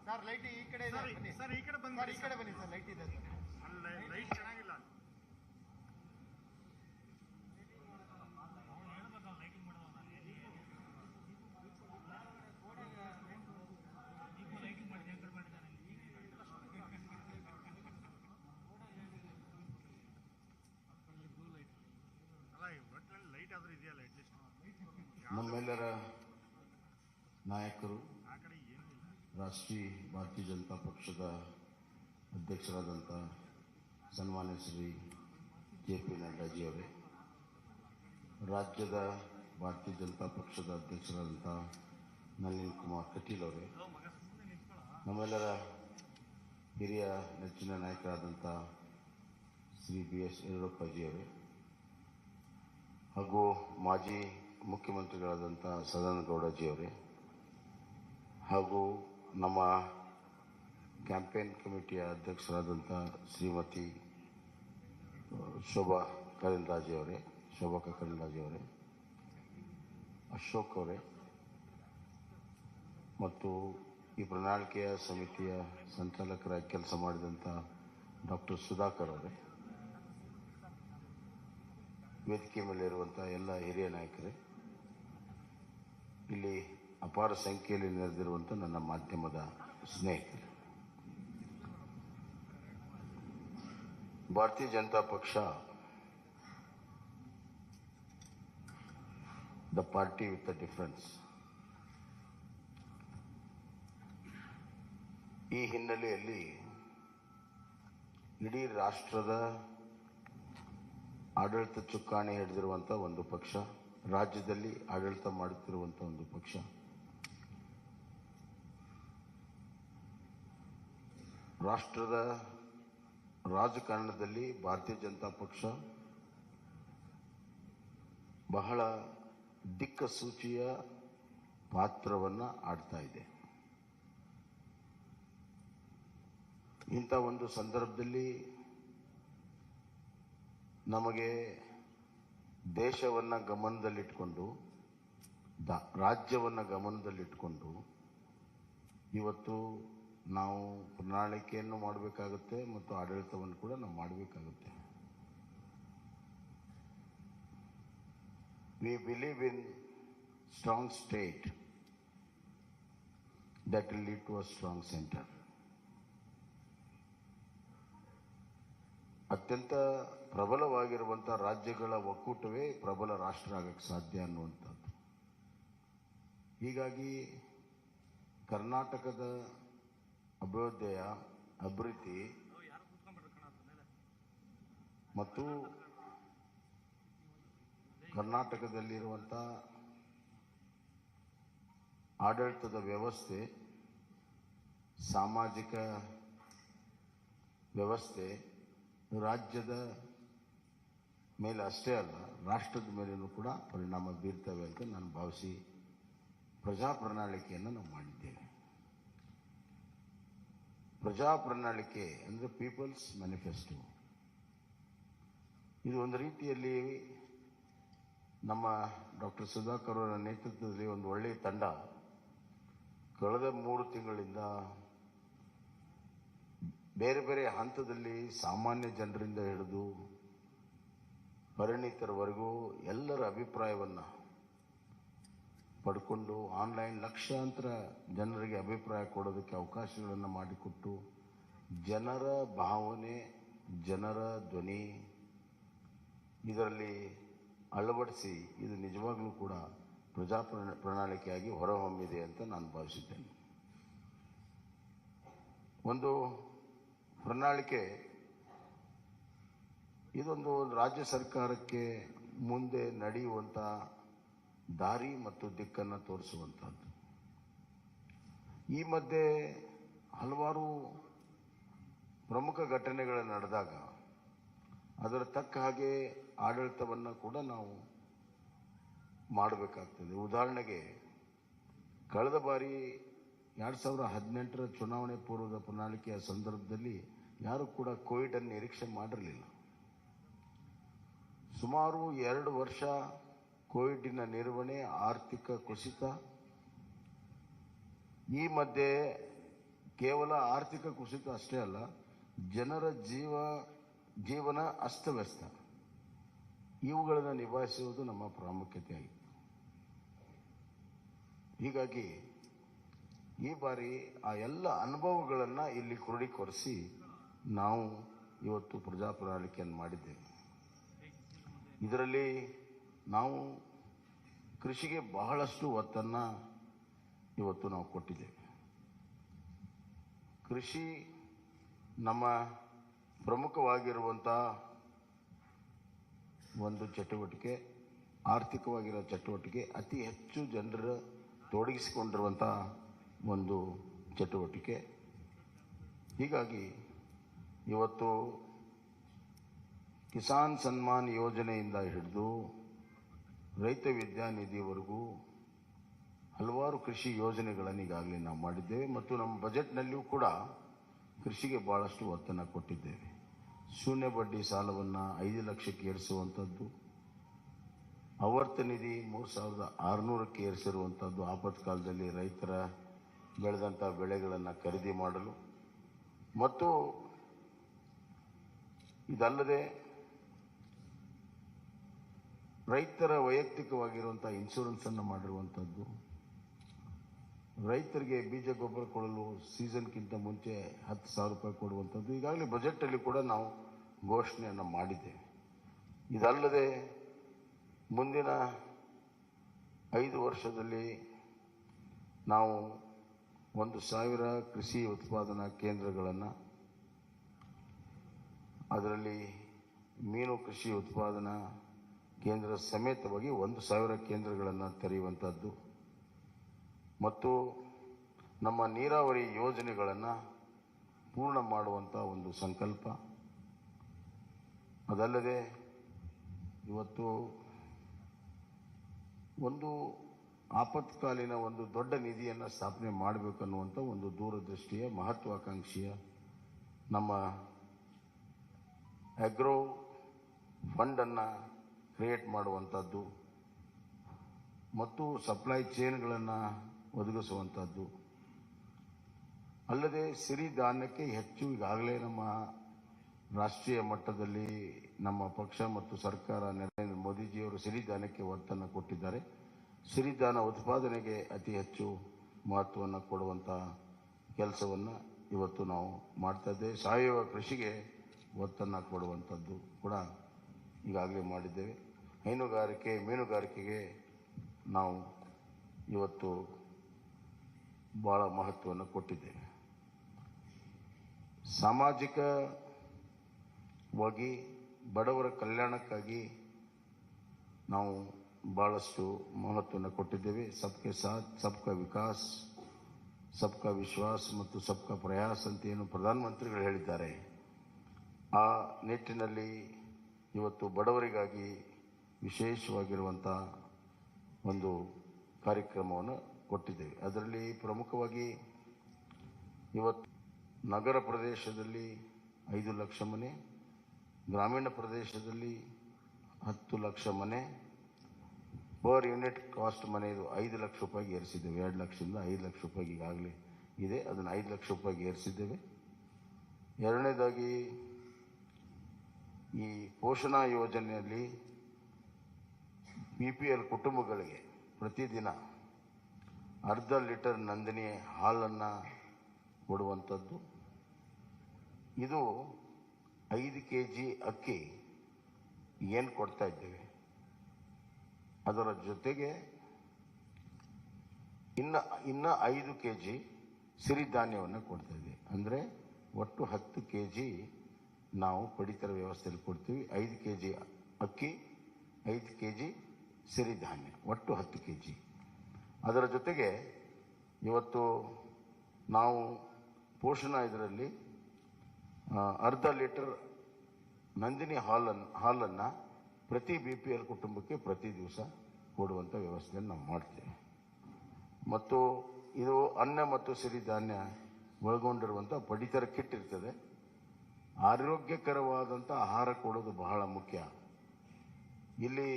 ಸರ್ ಲೈಟ್ ಈ ಕಡೆ ಇದೆ ಸರ್, ಈ ಕಡೆ ಬನ್ನಿ ಸರ್, ಲೈಟ್ ಇದೆ ಸರ್, ಲೈಟ್ ಚೆನ್ನಾಗಿಲ್ಲ. ನಮ್ಮೆಲ್ಲರ ನಾಯಕರು, ರಾಷ್ಟ್ರೀಯ ಭಾರತೀಯ ಜನತಾ ಪಕ್ಷದ ಅಧ್ಯಕ್ಷರಾದಂಥ ಸನ್ಮಾನ್ಯ ಶ್ರೀ JP ನಡ್ಡಾಜಿ ಅವರೇ, ರಾಜ್ಯದ ಭಾರತೀಯ ಜನತಾ ಪಕ್ಷದ ಅಧ್ಯಕ್ಷರಾದಂಥ ನಳಿನ್ ಕುಮಾರ್ ಕಟೀಲ್ ಅವರೇ, ನಮ್ಮೆಲ್ಲರ ಹಿರಿಯ ನೆಚ್ಚಿನ ನಾಯಕರಾದಂಥ ಶ್ರೀ BS ಯಡಿಯೂರಪ್ಪಜಿ ಅವರೇ, ಹಾಗೂ ಮಾಜಿ ಮುಖ್ಯಮಂತ್ರಿಗಳಾದಂಥ ಸದಾನಂದಗೌಡಜಿ ಅವರೇ, ಹಾಗೂ ನಮ್ಮ ಕ್ಯಾಂಪೇನ್ ಕಮಿಟಿಯ ಅಧ್ಯಕ್ಷರಾದಂಥ ಶ್ರೀಮತಿ ಶೋಭಾ ಕರಂದ್ಲಾಜೆ ಅವರೇ, ಅಶೋಕ್ ಅವರೇ, ಮತ್ತು ಈ ಪ್ರಣಾಳಿಕೆಯ ಸಮಿತಿಯ ಸಂಚಾಲಕರಾಗಿ ಕೆಲಸ ಮಾಡಿದಂಥ ಡಾಕ್ಟರ್ ಸುಧಾಕರ್ ಅವರೇ, ವೇದಿಕೆ ಮೇಲೆ ಇರುವಂಥ ಎಲ್ಲ ಹಿರಿಯ ನಾಯಕರೇ, ಇಲ್ಲಿ ಅಪಾರ ಸಂಖ್ಯೆಯಲ್ಲಿ ನೆರೆದಿರುವಂಥ ನನ್ನ ಮಾಧ್ಯಮದ ಸ್ನೇಹಿತರು, ಭಾರತೀಯ ಜನತಾ ಪಕ್ಷ the party with the difference. ಈ ಹಿನ್ನೆಲೆಯಲ್ಲಿ ಇಡೀ ರಾಷ್ಟ್ರದ ಆಡಳಿತ ಚುಕ್ಕಾಣಿ ಹಿಡಿದಿರುವಂಥ ಒಂದು ಪಕ್ಷ, ರಾಜ್ಯದಲ್ಲಿ ಆಡಳಿತ ಮಾಡುತ್ತಿರುವಂಥ ಒಂದು ಪಕ್ಷ, ರಾಷ್ಟ್ರದ ರಾಜಕಾರಣದಲ್ಲಿ ಭಾರತೀಯ ಜನತಾ ಪಕ್ಷ ಬಹಳ ದಿಕ್ಕಸೂಚಿಯ ಪಾತ್ರವನ್ನು ಆಡ್ತಾ ಇದೆ. ಇಂಥ ಒಂದು ಸಂದರ್ಭದಲ್ಲಿ ನಮಗೆ ದೇಶವನ್ನು ಗಮನದಲ್ಲಿಟ್ಕೊಂಡು ರಾಜ್ಯವನ್ನು ಗಮನದಲ್ಲಿಟ್ಕೊಂಡು ಇವತ್ತು ನಾವು ಪ್ರಣಾಳಿಕೆಯನ್ನು ಮಾಡಬೇಕಾಗುತ್ತೆ ಮತ್ತು ಆಡಳಿತವನ್ನು ಕೂಡ ನಾವು ಮಾಡಬೇಕಾಗುತ್ತೆ. We believe in strong state that will lead to a strong center. ಅತ್ಯಂತ ಪ್ರಬಲವಾಗಿರುವಂಥ ರಾಜ್ಯಗಳ ಒಕ್ಕೂಟವೇ ಪ್ರಬಲ ರಾಷ್ಟ್ರ ಆಗಕ್ಕೆ ಸಾಧ್ಯ ಅನ್ನುವಂಥದ್ದು. ಹೀಗಾಗಿ ಕರ್ನಾಟಕದ ಅಭಿವೃದ್ಧಿ ಮತ್ತು ಕರ್ನಾಟಕದಲ್ಲಿರುವಂಥ ಆಡಳಿತದ ವ್ಯವಸ್ಥೆ, ಸಾಮಾಜಿಕ ವ್ಯವಸ್ಥೆ ರಾಜ್ಯದ ಮೇಲೆ ಅಷ್ಟೇ ಅಲ್ಲ, ರಾಷ್ಟ್ರದ ಮೇಲೆಯೂ ಕೂಡ ಪರಿಣಾಮ ಬೀರ್ತವೆ ಅಂತ ನಾನು ಭಾವಿಸಿ ಪ್ರಜಾ ಪ್ರಣಾಳಿಕೆಯನ್ನು ನಾವು ಮಾಡಿದ್ದೇವೆ. ಪ್ರಜಾ ಪ್ರಣಾಳಿಕೆ ಅಂದರೆ ಪೀಪಲ್ಸ್ ಮ್ಯಾನಿಫೆಸ್ಟೋ. ಇದು ಒಂದು ರೀತಿಯಲ್ಲಿ ನಮ್ಮ ಡಾಕ್ಟರ್ ಸುಧಾಕರ್ ಅವರ ನೇತೃತ್ವದಲ್ಲಿ ಒಂದು ಒಳ್ಳೆಯ ತಂಡ ಕಳೆದ 3 ತಿಂಗಳಿಂದ ಬೇರೆ ಬೇರೆ ಹಂತದಲ್ಲಿ ಸಾಮಾನ್ಯ ಜನರಿಂದ ಹಿಡಿದು ಪರಿಣಿತರವರೆಗೂ ಎಲ್ಲರ ಅಭಿಪ್ರಾಯವನ್ನು ಪಡ್ಕೊಂಡು ಆನ್ಲೈನ್ ಲಕ್ಷಾಂತರ ಜನರಿಗೆ ಅಭಿಪ್ರಾಯ ಕೊಡೋದಕ್ಕೆ ಅವಕಾಶಗಳನ್ನು ಮಾಡಿಕೊಟ್ಟು ಜನರ ಭಾವನೆ, ಜನರ ಧ್ವನಿ ಇದರಲ್ಲಿ ಅಳವಡಿಸಿ ಇದು ನಿಜವಾಗ್ಲೂ ಕೂಡ ಪ್ರಜಾ ಪ್ರಣಾಳಿಕೆಯಾಗಿ ಹೊರಹೊಮ್ಮಿದೆ ಅಂತ ನಾನು ಭಾವಿಸಿದ್ದೇನೆ. ಒಂದು ಪ್ರಣಾಳಿಕೆ ಇದೊಂದು ರಾಜ್ಯ ಸರ್ಕಾರಕ್ಕೆ ಮುಂದೆ ನಡೆಯುವಂಥ ದಾರಿ ಮತ್ತು ದಿಕ್ಕನ್ನು ತೋರಿಸುವಂಥದ್ದು. ಈ ಮಧ್ಯೆ ಹಲವಾರು ಪ್ರಮುಖ ಘಟನೆಗಳು ನಡೆದಾಗ ಅದರ ತಕ್ಕ ಹಾಗೆ ಆಡಳಿತವನ್ನು ಕೂಡ ನಾವು ಮಾಡಬೇಕಾಗ್ತದೆ. ಉದಾಹರಣೆಗೆ ಕಳೆದ ಬಾರಿ 2018ರ ಚುನಾವಣೆ ಪೂರ್ವದ ಪ್ರಣಾಳಿಕೆಯ ಸಂದರ್ಭದಲ್ಲಿ ಯಾರು ಕೂಡ ಕೋವಿಡ್ ಅನ್ನು ನಿರೀಕ್ಷೆ ಮಾಡಿರಲಿಲ್ಲ. ಸುಮಾರು 2 ವರ್ಷ ಕೋವಿಡಿನ ನಿರ್ವಹಣೆ, ಆರ್ಥಿಕ ಕುಸಿತ, ಈ ಮಧ್ಯೆ ಕೇವಲ ಆರ್ಥಿಕ ಕುಸಿತ ಅಷ್ಟೇ ಅಲ್ಲ, ಜನರ ಜೀವನ ಅಸ್ತವ್ಯಸ್ತ, ಇವುಗಳನ್ನು ನಿಭಾಯಿಸುವುದು ನಮ್ಮ ಪ್ರಾಮುಖ್ಯತೆ ಆಗಿತ್ತು. ಹೀಗಾಗಿ ಈ ಬಾರಿ ಆ ಎಲ್ಲ ಅನುಭವಗಳನ್ನು ಇಲ್ಲಿ ಕ್ರೋಢೀಕರಿಸಿ ನಾವು ಇವತ್ತು ಪ್ರಜಾ ಪ್ರಣಾಳಿಕೆಯನ್ನು ಮಾಡಿದ್ದೇವೆ. ಇದರಲ್ಲಿ ನಾವು ಕೃಷಿಗೆ ಬಹಳಷ್ಟು ಒತ್ತನ್ನು ಇವತ್ತು ನಾವು ಕೊಟ್ಟಿದ್ದೇವೆ. ಕೃಷಿ ನಮ್ಮ ಪ್ರಮುಖವಾಗಿರುವಂಥ ಒಂದು ಚಟುವಟಿಕೆ, ಆರ್ಥಿಕವಾಗಿರೋ ಚಟುವಟಿಕೆ, ಅತಿ ಹೆಚ್ಚು ಜನರ ತೊಡಗಿಸಿಕೊಂಡಿರುವಂಥ ಒಂದು ಚಟುವಟಿಕೆ. ಹೀಗಾಗಿ ಇವತ್ತು ಕಿಸಾನ್ ಸನ್ಮಾನ್ ಯೋಜನೆಯಿಂದ ಹಿಡಿದು ರೈತ ವಿದ್ಯಾನಿಧಿವರೆಗೂ ಹಲವಾರು ಕೃಷಿ ಯೋಜನೆಗಳನ್ನು ಈಗಾಗಲೇ ನಾವು ಮಾಡಿದ್ದೇವೆ ಮತ್ತು ನಮ್ಮ ಬಜೆಟ್ನಲ್ಲಿಯೂ ಕೂಡ ಕೃಷಿಗೆ ಭಾಳಷ್ಟು ಒತ್ತನ್ನು ಕೊಟ್ಟಿದ್ದೇವೆ. ಶೂನ್ಯ ಬಡ್ಡಿ ಸಾಲವನ್ನು 5 ಲಕ್ಷಕ್ಕೆ ಏರಿಸುವಂಥದ್ದು, ಆವರ್ತ ನಿಧಿ 3600ಕ್ಕೆ ಏರಿಸಿರುವಂಥದ್ದು, ಆಪತ್ಕಾಲದಲ್ಲಿ ರೈತರ ಬೆಳೆದಂಥ ಬೆಳೆಗಳನ್ನು ಖರೀದಿ ಮಾಡಲು, ಮತ್ತು ಇದಲ್ಲದೆ ರೈತರ ವೈಯಕ್ತಿಕವಾಗಿರುವಂಥ ಇನ್ಶೂರೆನ್ಸನ್ನು ಮಾಡಿರುವಂಥದ್ದು, ರೈತರಿಗೆ ಬೀಜ ಗೊಬ್ಬರ ಕೊಡಲು ಸೀಸನ್ಗಿಂತ ಮುಂಚೆ 10,000 ರೂಪಾಯಿ ಕೊಡುವಂಥದ್ದು ಈಗಾಗಲೇ ಬಜೆಟಲ್ಲಿ ಕೂಡ ನಾವು ಘೋಷಣೆಯನ್ನು ಮಾಡಿದ್ದೇವೆ. ಇದಲ್ಲದೆ ಮುಂದಿನ 5 ವರ್ಷದಲ್ಲಿ ನಾವು 1,000 ಕೃಷಿ ಉತ್ಪಾದನಾ ಕೇಂದ್ರಗಳನ್ನು, ಅದರಲ್ಲಿ ಮೀನು ಕೃಷಿ ಉತ್ಪಾದನಾ ಕೇಂದ್ರ ಸಮೇತವಾಗಿ 1,000 ಕೇಂದ್ರಗಳನ್ನು ತೆರೆಯುವಂಥದ್ದು ಮತ್ತು ನಮ್ಮ ನೀರಾವರಿ ಯೋಜನೆಗಳನ್ನು ಪೂರ್ಣ ಮಾಡುವಂಥ ಒಂದು ಸಂಕಲ್ಪ. ಅದಲ್ಲದೆ ಇವತ್ತು ಒಂದು ಆಪತ್ಕಾಲೀನ ಒಂದು ದೊಡ್ಡ ನಿಧಿಯನ್ನು ಸ್ಥಾಪನೆ ಮಾಡಬೇಕನ್ನುವಂಥ ಒಂದು ದೂರದೃಷ್ಟಿಯ ಮಹತ್ವಾಕಾಂಕ್ಷೆಯ ನಮ್ಮ ಅಗ್ರೋ ಫಂಡನ್ನು ಕ್ರಿಯೇಟ್ ಮಾಡುವಂಥದ್ದು ಮತ್ತು ಸಪ್ಲೈ ಚೈನ್ಗಳನ್ನು ಒದಗಿಸುವಂಥದ್ದು. ಅಲ್ಲದೆ ಸಿರಿಧಾನ್ಯಕ್ಕೆ ಹೆಚ್ಚು ಈಗಾಗಲೇ ನಮ್ಮ ರಾಷ್ಟ್ರೀಯ ಮಟ್ಟದಲ್ಲಿ ನಮ್ಮ ಪಕ್ಷ ಮತ್ತು ಸರ್ಕಾರ ನರೇಂದ್ರ ಮೋದಿಜಿಯವರು ಸಿರಿಧಾನ್ಯಕ್ಕೆ ಒತ್ತನ್ನು ಕೊಟ್ಟಿದ್ದಾರೆ. ಸಿರಿಧಾನ್ಯ ಉತ್ಪಾದನೆಗೆ ಅತಿ ಹೆಚ್ಚು ಮಹತ್ವವನ್ನು ಕೊಡುವಂಥ ಕೆಲಸವನ್ನು ಇವತ್ತು ನಾವು ಮಾಡ್ತಾ ಇದ್ದೇವೆ. ಸಾವಯವ ಕೃಷಿಗೆ ಒತ್ತನ್ನು ಕೊಡುವಂಥದ್ದು ಕೂಡ ಈಗಾಗಲೇ ಮಾಡಿದ್ದೇವೆ. ಹೈನುಗಾರಿಕೆ ಮೀನುಗಾರಿಕೆಗೆ ನಾವು ಇವತ್ತು ಭಾಳ ಮಹತ್ವವನ್ನು ಕೊಟ್ಟಿದ್ದೇವೆ. ಸಾಮಾಜಿಕವಾಗಿ ಬಡವರ ಕಲ್ಯಾಣಕ್ಕಾಗಿ ನಾವು ಭಾಳಷ್ಟು ಮಹತ್ವವನ್ನು ಕೊಟ್ಟಿದ್ದೇವೆ. ಸಬ್ಕೆ ಸಾಥ್ ಸಬ್ಕಾ ವಿಕಾಸ್ ಸಬ್ಕಾ ವಿಶ್ವಾಸ್ ಮತ್ತು ಸಬ್ಕಾ ಪ್ರಯಾಸ್ ಅಂತ ಏನು ಪ್ರಧಾನಮಂತ್ರಿಗಳು ಹೇಳಿದ್ದಾರೆ, ಆ ನಿಟ್ಟಿನಲ್ಲಿ ಇವತ್ತು ಬಡವರಿಗಾಗಿ ವಿಶೇಷವಾಗಿರುವಂಥ ಒಂದು ಕಾರ್ಯಕ್ರಮವನ್ನು ಕೊಟ್ಟಿದ್ದೇವೆ. ಅದರಲ್ಲಿ ಪ್ರಮುಖವಾಗಿ ಇವತ್ತು ನಗರ ಪ್ರದೇಶದಲ್ಲಿ 5 ಲಕ್ಷ ಮನೆ, ಗ್ರಾಮೀಣ ಪ್ರದೇಶದಲ್ಲಿ 10 ಲಕ್ಷ ಮನೆ, ಪರ್ ಯೂನಿಟ್ ಕಾಸ್ಟ್ ಮನೆಯದು 5 ಲಕ್ಷ ರೂಪಾಯಿಗೆ ಏರಿಸಿದ್ದೇವೆ. 2 ಲಕ್ಷದಿಂದ 5 ಲಕ್ಷ ರೂಪಾಯಿಗೆ ಈಗಾಗಲೇ ಇದೆ, ಅದನ್ನು 5 ಲಕ್ಷ ರೂಪಾಯಿಗೆ ಏರಿಸಿದ್ದೇವೆ. ಎರಡನೇದಾಗಿ ಈ ಪೋಷಣಾ ಯೋಜನೆಯಲ್ಲಿ BPL ಕುಟುಂಬಗಳಿಗೆ ಪ್ರತಿದಿನ ಅರ್ಧ ಲೀಟರ್ ನಂದಿನಿ ಹಾಲನ್ನು ಕೊಡುವಂಥದ್ದು. ಇದು 5 kg ಅಕ್ಕಿ ಏನು ಕೊಡ್ತಾ ಇದ್ದೇವೆ, ಅದರ ಜೊತೆಗೆ ಇನ್ನು 5 kg ಸಿರಿಧಾನ್ಯವನ್ನು ಕೊಡ್ತಾ ಇದ್ದೀವಿ. ಅಂದರೆ ಒಟ್ಟು 10 kg ನಾವು ಪಡಿತರ ವ್ಯವಸ್ಥೆಯಲ್ಲಿ ಕೊಡ್ತೀವಿ. 5 kg ಅಕ್ಕಿ, 5 kg ಸಿರಿಧಾನ್ಯ, ಒಟ್ಟು 10 kg. ಅದರ ಜೊತೆಗೆ ಇವತ್ತು ನಾವು ಪೋಷಣಾ ಇದರಲ್ಲಿ ಅರ್ಧ ಲೀಟರ್ ನಂದಿನಿ ಹಾಲನ್ನು ಪ್ರತಿ BPL ಕುಟುಂಬಕ್ಕೆ ಪ್ರತಿ ದಿವಸ ಕೊಡುವಂಥ ವ್ಯವಸ್ಥೆಯನ್ನು ನಾವು ಮಾಡ್ತೇವೆ. ಮತ್ತು ಇದು ಅನ್ನ ಮತ್ತು ಸಿರಿಧಾನ್ಯ ಒಳಗೊಂಡಿರುವಂಥ ಪಡಿತರ ಕಿಟ್ ಇರ್ತದೆ. ಆರೋಗ್ಯಕರವಾದಂಥ ಆಹಾರ ಕೊಡೋದು ಬಹಳ ಮುಖ್ಯ. ಇಲ್ಲಿ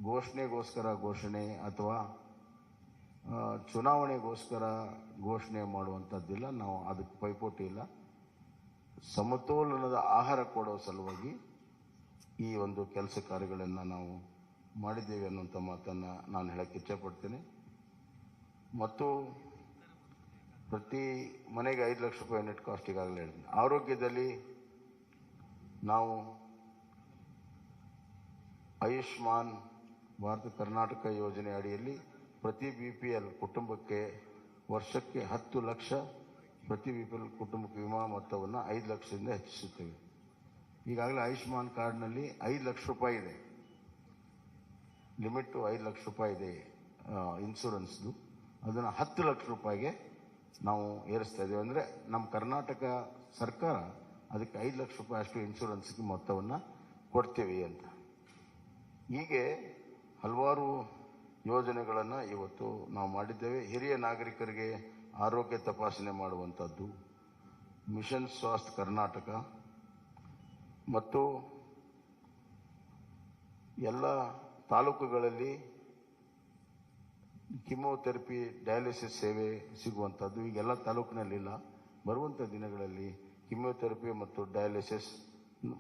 ಘೋಷಣೆಗೋಸ್ಕರ ಘೋಷಣೆ ಅಥವಾ ಚುನಾವಣೆಗೋಸ್ಕರ ಘೋಷಣೆ ಮಾಡುವಂಥದ್ದಿಲ್ಲ. ನಾವು ಅದಕ್ಕೆ ಪೈಪೋಟಿ ಇಲ್ಲ. ಸಮತೋಲನದ ಆಹಾರ ಕೊಡೋ ಸಲುವಾಗಿ ಈ ಒಂದು ಕೆಲಸ ಕಾರ್ಯಗಳನ್ನು ನಾವು ಮಾಡಿದ್ದೇವೆ ಅನ್ನುವಂಥ ಮಾತನ್ನು ನಾನು ಹೇಳಕ್ಕೆ ಇಚ್ಛೆಪಡ್ತೇನೆ. ಮತ್ತು ಪ್ರತಿ ಮನೆಗೆ 5 ಲಕ್ಷ ರೂಪಾಯಿ ನೆಟ್ ಕಾಸ್ಟ್ ಈಗಾಗಲೇ ಹೇಳಿದ್ದೀನಿ. ಆರೋಗ್ಯದಲ್ಲಿ ನಾವು ಆಯುಷ್ಮಾನ್ ಭಾರತ ಕರ್ನಾಟಕ ಯೋಜನೆ ಅಡಿಯಲ್ಲಿ ಪ್ರತಿ BPL ಕುಟುಂಬಕ್ಕೆ ವರ್ಷಕ್ಕೆ 10 ಲಕ್ಷ ಪ್ರತಿ BPL ಕುಟುಂಬಕ್ಕೆ ವಿಮಾ ಮೊತ್ತವನ್ನು 5 ಲಕ್ಷದಿಂದ ಹೆಚ್ಚಿಸುತ್ತೇವೆ. ಈಗಾಗಲೇ ಆಯುಷ್ಮಾನ್ ಕಾರ್ಡ್ನಲ್ಲಿ 5 ಲಕ್ಷ ರೂಪಾಯಿ ಇದೆ, ಲಿಮಿಟು 5 ಲಕ್ಷ ರೂಪಾಯಿ ಇದೆ ಇನ್ಶೂರೆನ್ಸ್ದು. ಅದನ್ನು 10 ಲಕ್ಷ ರೂಪಾಯಿಗೆ ನಾವು ಏರಿಸ್ತಾ ಇದ್ದೇವೆ. ಅಂದರೆ ನಮ್ಮ ಕರ್ನಾಟಕ ಸರ್ಕಾರ ಅದಕ್ಕೆ 5 ಲಕ್ಷ ರೂಪಾಯಿ ಅಷ್ಟು ಇನ್ಶೂರೆನ್ಸ್ಗೆ ಮೊತ್ತವನ್ನು ಕೊಡ್ತೀವಿ ಅಂತ. ಹೀಗೆ ಹಲವಾರು ಯೋಜನೆಗಳನ್ನು ಇವತ್ತು ನಾವು ಮಾಡಿದ್ದೇವೆ. ಹಿರಿಯ ನಾಗರಿಕರಿಗೆ ಆರೋಗ್ಯ ತಪಾಸಣೆ ಮಾಡುವಂಥದ್ದು, ಮಿಷನ್ ಸ್ವಾಸ್ಥ್ಯ ಕರ್ನಾಟಕ ಮತ್ತು ಎಲ್ಲ ತಾಲೂಕುಗಳಲ್ಲಿ ಕಿಮೋಥೆರಪಿ ಡಯಾಲಿಸಿಸ್ ಸೇವೆ ಸಿಗುವಂಥದ್ದು ಈಗೆಲ್ಲ ತಾಲೂಕಿನಲ್ಲಿಲ್ಲ. ಬರುವಂಥ ದಿನಗಳಲ್ಲಿ ಕಿಮೋಥೆರಪಿ ಮತ್ತು ಡಯಾಲಿಸಿಸ್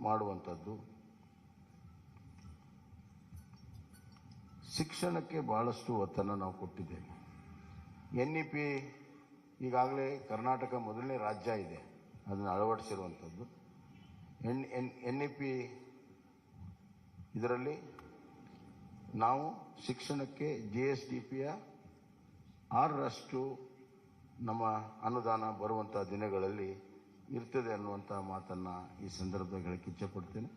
ಮಾಡುವಂಥದ್ದು. ಶಿಕ್ಷಣಕ್ಕೆ ಭಾಳಷ್ಟು ಒತ್ತನ್ನು ನಾವು ಕೊಟ್ಟಿದ್ದೇವೆ. NEP ಈಗಾಗಲೇ ಕರ್ನಾಟಕ ಮೊದಲನೇ ರಾಜ್ಯ ಇದೆ ಅದನ್ನು ಅಳವಡಿಸಿರುವಂಥದ್ದು. NEP ಇದರಲ್ಲಿ ನಾವು ಶಿಕ್ಷಣಕ್ಕೆ GSDPಯ 6% ನಮ್ಮ ಅನುದಾನ ಬರುವಂಥ ದಿನಗಳಲ್ಲಿ ಇರ್ತದೆ ಅನ್ನುವಂಥ ಮಾತನ್ನು ಈ ಸಂದರ್ಭದಲ್ಲಿ ಹೇಳಕ್ಕೆ ಇಚ್ಛೆಪಡ್ತೇನೆ.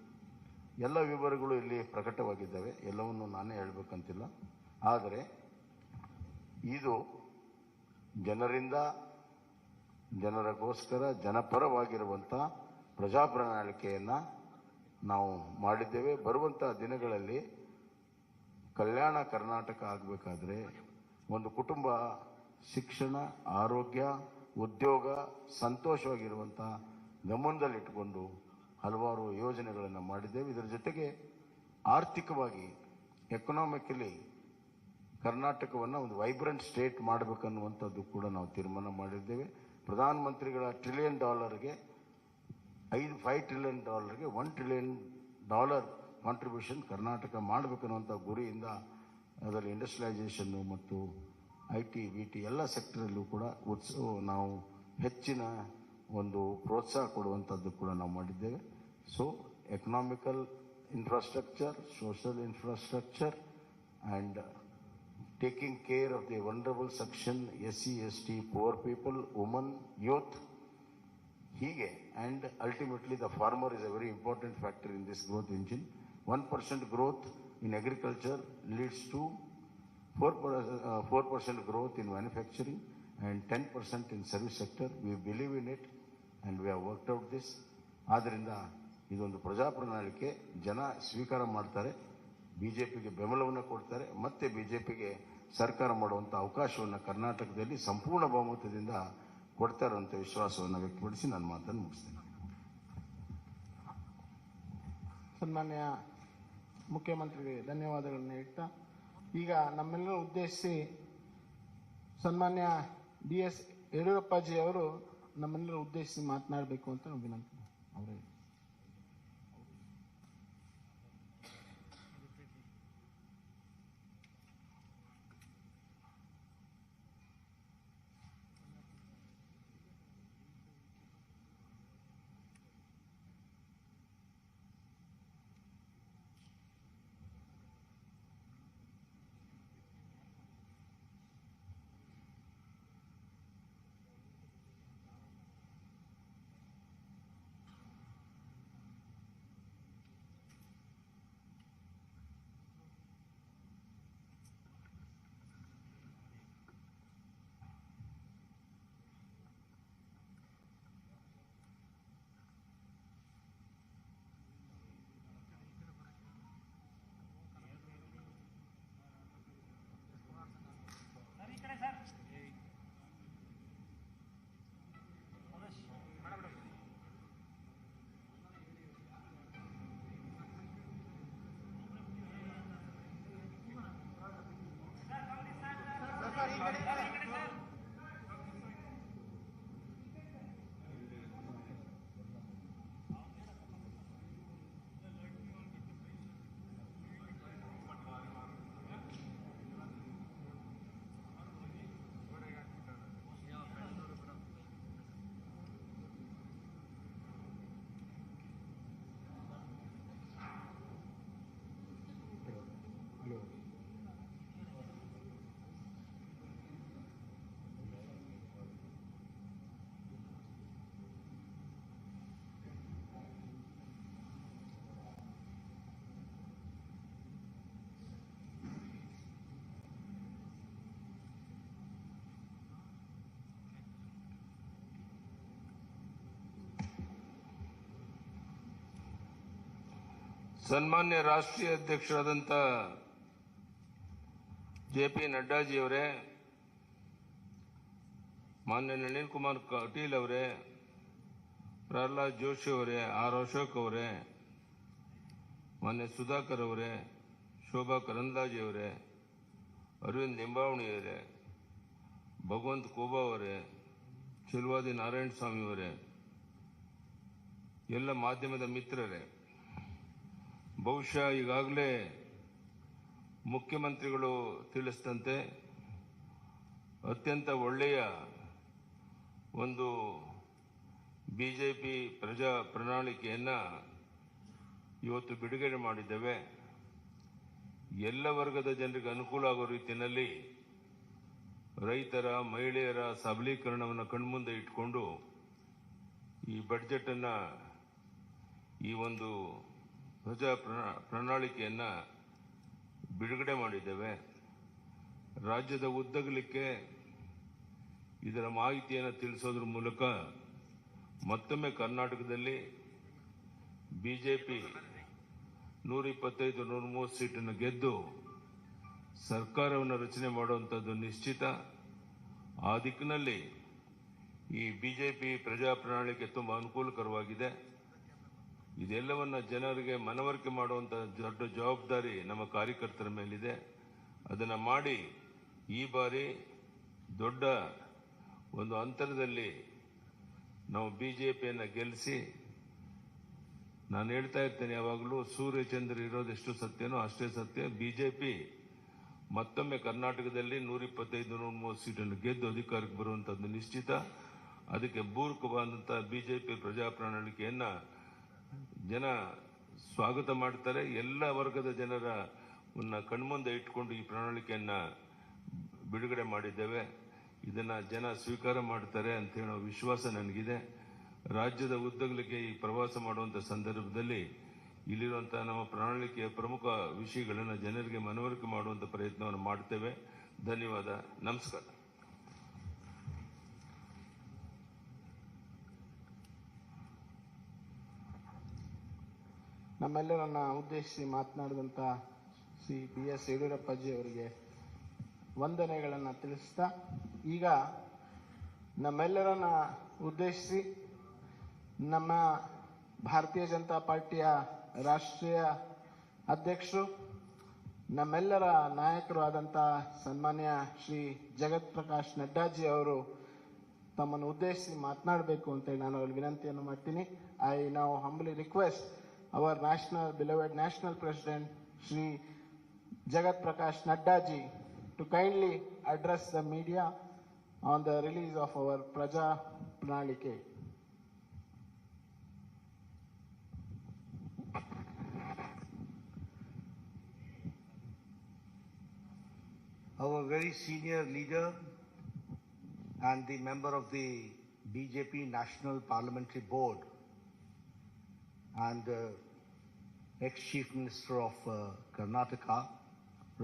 ಎಲ್ಲ ವಿವರಗಳು ಇಲ್ಲಿ ಪ್ರಕಟವಾಗಿದ್ದಾವೆ, ಎಲ್ಲವನ್ನು ನಾನೇ ಹೇಳಬೇಕಂತಿಲ್ಲ. ಆದರೆ ಇದು ಜನರಿಂದ ಜನರಿಗೋಸ್ಕರ ಜನಪರವಾಗಿರುವಂಥ ಪ್ರಜಾ ಪ್ರಣಾಳಿಕೆಯನ್ನು ನಾವು ಮಾಡಿದ್ದೇವೆ. ಬರುವಂಥ ದಿನಗಳಲ್ಲಿ ಕಲ್ಯಾಣ ಕರ್ನಾಟಕ ಆಗಬೇಕಾದ್ರೆ ಒಂದು ಕುಟುಂಬ ಶಿಕ್ಷಣ, ಆರೋಗ್ಯ, ಉದ್ಯೋಗ, ಸಂತೋಷವಾಗಿರುವಂಥ ಗಮನದಲ್ಲಿಟ್ಟುಕೊಂಡು ಹಲವಾರು ಯೋಜನೆಗಳನ್ನು ಮಾಡಿದ್ದೇವೆ. ಇದರ ಜೊತೆಗೆ ಆರ್ಥಿಕವಾಗಿ ಎಕನಾಮಿಕಲಿ ಕರ್ನಾಟಕವನ್ನು ಒಂದು ವೈಬ್ರೆಂಟ್ ಸ್ಟೇಟ್ ಮಾಡಬೇಕನ್ನುವಂಥದ್ದು ಕೂಡ ನಾವು ತೀರ್ಮಾನ ಮಾಡಿದ್ದೇವೆ. ಪ್ರಧಾನಮಂತ್ರಿಗಳ $1 ಟ್ರಿಲಿಯನ್ಗೆ $5 ಟ್ರಿಲಿಯನ್ $1 ಟ್ರಿಲಿಯನ್ ಕಾಂಟ್ರಿಬ್ಯೂಷನ್ ಕರ್ನಾಟಕ ಮಾಡಬೇಕನ್ನುವಂಥ ಗುರಿಯಿಂದ ಅದರಲ್ಲಿ ಇಂಡಸ್ಟ್ರಿಯಲೈಸೇಷನ್ನು ಮತ್ತು IT, BT ಎಲ್ಲ ಸೆಕ್ಟರಲ್ಲೂ ಕೂಡ ನಾವು ಹೆಚ್ಚಿನ ಒಂದು ಪ್ರೋತ್ಸಾಹ ಕೊಡುವಂಥದ್ದು ಕೂಡ ನಾವು ಮಾಡಿದ್ದೇವೆ. So economical infrastructure, social infrastructure and taking care of the vulnerable section, SC, ST, poor people, women, youth, hige, and ultimately the farmer is a very important factor in this growth engine. 1% growth in agriculture leads to 4% growth in manufacturing and 10% in service sector. We believe in it and we have worked out this. ಆದ್ದರಿಂದ ಇದೊಂದು ಪ್ರಜಾ ಪ್ರಣಾಳಿಕೆ ಜನ ಸ್ವೀಕಾರ ಮಾಡ್ತಾರೆ, ಬಿಜೆಪಿಗೆ ಬೆಂಬಲವನ್ನು ಕೊಡ್ತಾರೆ, ಮತ್ತೆ ಬಿಜೆಪಿಗೆ ಸರ್ಕಾರ ಮಾಡುವಂಥ ಅವಕಾಶವನ್ನು ಕರ್ನಾಟಕದಲ್ಲಿ ಸಂಪೂರ್ಣ ಬಹುಮತದಿಂದ ಕೊಡ್ತಾರೆ ಅಂತ ವಿಶ್ವಾಸವನ್ನು ವ್ಯಕ್ತಪಡಿಸಿ ನನ್ನ ಮಾತನ್ನು ಮುಗಿಸ್ತೇನೆ. ಸನ್ಮಾನ್ಯ ಮುಖ್ಯಮಂತ್ರಿಗೆ ಧನ್ಯವಾದಗಳನ್ನು ಹೇಳ್ತಾ ಈಗ ನಮ್ಮೆಲ್ಲರೂ ಉದ್ದೇಶಿಸಿ ಸನ್ಮಾನ್ಯ DS ಯಡಿಯೂರಪ್ಪಾಜಿ ಅವರು ನಮ್ಮೆಲ್ಲರೂ ಉದ್ದೇಶಿಸಿ ಮಾತನಾಡಬೇಕು ಅಂತ ನಾವು ವಿನಂತಿ ಅವರೇ. ಸನ್ಮಾನ್ಯ ರಾಷ್ಟ್ರೀಯ ಅಧ್ಯಕ್ಷರಾದಂಥ JP ನಡ್ಡಾಜಿಯವರೇ, ಮಾನ್ಯ ನಳಿನ್ ಕುಮಾರ್ ಕಟೀಲ್ ಅವರೇ, ಪ್ರಹ್ಲಾದ್ ಜೋಶಿ ಅವರೇ, R ಅಶೋಕ್ ಅವರೇ, ಮಾನ್ಯ ಸುಧಾಕರ್ ಅವರೇ, ಶೋಭಾ ಕರಂದ್ಲಾಜೆ ಅವರೇ, ಅರವಿಂದ್ ಲಿಂಬಾವಣಿ ಅವರೇ, ಭಗವಂತ್ ಕೋಬಾ ಅವರೇ, ಚೆಲುವಾದಿ ನಾರಾಯಣ ಸ್ವಾಮಿ ಅವರೇ, ಎಲ್ಲ ಮಾಧ್ಯಮದ ಮಿತ್ರರೇ, ಬಹುಶಃ ಈಗಾಗಲೇ ಮುಖ್ಯಮಂತ್ರಿಗಳು ತಿಳಿಸಿದಂತೆ ಅತ್ಯಂತ ಒಳ್ಳೆಯ ಒಂದು ಬಿಜೆಪಿ ಪ್ರಜಾ ಪ್ರಣಾಳಿಕೆಯನ್ನು ಇವತ್ತು ಬಿಡುಗಡೆ ಮಾಡಿದ್ದೇವೆ. ಎಲ್ಲ ವರ್ಗದ ಜನರಿಗೆ ಅನುಕೂಲ ಆಗೋ ರೀತಿಯಲ್ಲಿ ರೈತರ, ಮಹಿಳೆಯರ ಸಬಲೀಕರಣವನ್ನು ಕಣ್ಮುಂದೆ ಇಟ್ಕೊಂಡು ಈ ಬಡ್ಜೆಟನ್ನು, ಈ ಒಂದು ಪ್ರಜಾ ಪ್ರಣಾಳಿಕೆಯನ್ನು ಬಿಡುಗಡೆ ಮಾಡಿದ್ದೇವೆ. ರಾಜ್ಯದ ಉದ್ದಗಲಿಕ್ಕೆ ಇದರ ಮಾಹಿತಿಯನ್ನು ತಿಳಿಸೋದ್ರ ಮೂಲಕ ಮತ್ತೊಮ್ಮೆ ಕರ್ನಾಟಕದಲ್ಲಿ ಬಿಜೆಪಿ 125-130 ಸೀಟನ್ನು ಗೆದ್ದು ಸರ್ಕಾರವನ್ನು ರಚನೆ ಮಾಡುವಂಥದ್ದು ನಿಶ್ಚಿತ. ಆ ದಿಕ್ಕಿನಲ್ಲಿ ಈ ಬಿಜೆಪಿ ಪ್ರಜಾ ಪ್ರಣಾಳಿಕೆ ತುಂಬ ಅನುಕೂಲಕರವಾಗಿದೆ. ಇದೆಲ್ಲವನ್ನ ಜನರಿಗೆ ಮನವರಿಕೆ ಮಾಡುವಂಥ ದೊಡ್ಡ ಜವಾಬ್ದಾರಿ ನಮ್ಮ ಕಾರ್ಯಕರ್ತರ ಮೇಲಿದೆ. ಅದನ್ನು ಮಾಡಿ ಈ ಬಾರಿ ದೊಡ್ಡ ಒಂದು ಅಂತರದಲ್ಲಿ ನಾವು ಬಿಜೆಪಿಯನ್ನು ಗೆಲ್ಲಿಸಿ, ನಾನು ಹೇಳ್ತಾ ಇರ್ತೇನೆ ಯಾವಾಗಲೂ, ಸೂರ್ಯಚಂದ್ರ ಇರೋದೆಷ್ಟು ಸತ್ಯನೋ ಅಷ್ಟೇ ಸತ್ಯ. ಬಿಜೆಪಿ ಮತ್ತೊಮ್ಮೆ ಕರ್ನಾಟಕದಲ್ಲಿ 125-130 ಸೀಟನ್ನು ಗೆದ್ದು ಅಧಿಕಾರಕ್ಕೆ ಬರುವಂಥದ್ದು ನಿಶ್ಚಿತ. ಅದಕ್ಕೆ ಪೂರಕವಾದಂಥ ಬಿಜೆಪಿ ಪ್ರಜಾ ಪ್ರಣಾಳಿಕೆಯನ್ನ ಜನ ಸ್ವಾಗತ ಮಾಡ್ತಾರೆ. ಎಲ್ಲ ವರ್ಗದ ಜನರ ಕಣ್ಮುಂದೆ ಇಟ್ಕೊಂಡು ಈ ಪ್ರಣಾಳಿಕೆಯನ್ನ ಬಿಡುಗಡೆ ಮಾಡಿದ್ದೇವೆ. ಇದನ್ನ ಜನ ಸ್ವೀಕಾರ ಮಾಡ್ತಾರೆ ಅಂತ ಹೇಳೋ ವಿಶ್ವಾಸ ನನಗಿದೆ. ರಾಜ್ಯದ ಉದ್ದಗಲಿಗೆ ಈ ಪ್ರವಾಸ ಮಾಡುವಂಥ ಸಂದರ್ಭದಲ್ಲಿ ಇಲ್ಲಿರುವಂತಹ ನಮ್ಮ ಪ್ರಣಾಳಿಕೆಯ ಪ್ರಮುಖ ವಿಷಯಗಳನ್ನು ಜನರಿಗೆ ಮನವರಿಕೆ ಮಾಡುವಂಥ ಪ್ರಯತ್ನವನ್ನು ಮಾಡ್ತೇವೆ. ಧನ್ಯವಾದ. ನಮಸ್ಕಾರ. ನಮ್ಮೆಲ್ಲರನ್ನ ಉದ್ದೇಶಿಸಿ ಮಾತನಾಡಿದಂಥ ಶ್ರೀ BS ಯಡಿಯೂರಪ್ಪಾಜಿ ಅವರಿಗೆ ವಂದನೆಗಳನ್ನು ತಿಳಿಸ್ತಾ, ಈಗ ನಮ್ಮೆಲ್ಲರನ್ನ ಉದ್ದೇಶಿಸಿ ನಮ್ಮ ಭಾರತೀಯ ಜನತಾ ಪಾರ್ಟಿಯ ರಾಷ್ಟ್ರೀಯ ಅಧ್ಯಕ್ಷರು, ನಮ್ಮೆಲ್ಲರ ನಾಯಕರು ಆದಂಥ ಸನ್ಮಾನ್ಯ ಶ್ರೀ ಜಗತ್ ಪ್ರಕಾಶ್ ನಡ್ಡಾಜಿ ಅವರು ತಮ್ಮನ್ನು ಉದ್ದೇಶಿಸಿ ಮಾತನಾಡಬೇಕು ಅಂತೇಳಿ ನಾನು ಅವರಿಗೆ ವಿನಂತಿಯನ್ನು ಮಾಡ್ತೀನಿ. ಐ ನಾವು ಹಂಬಲಿ request our beloved national president Shri Jagat Prakash Nadda ji to kindly address the media on the release of our Praja Pranalike. Our very senior leader and the member of the BJP National Parliamentary Board and ex-Chief Minister of Karnataka,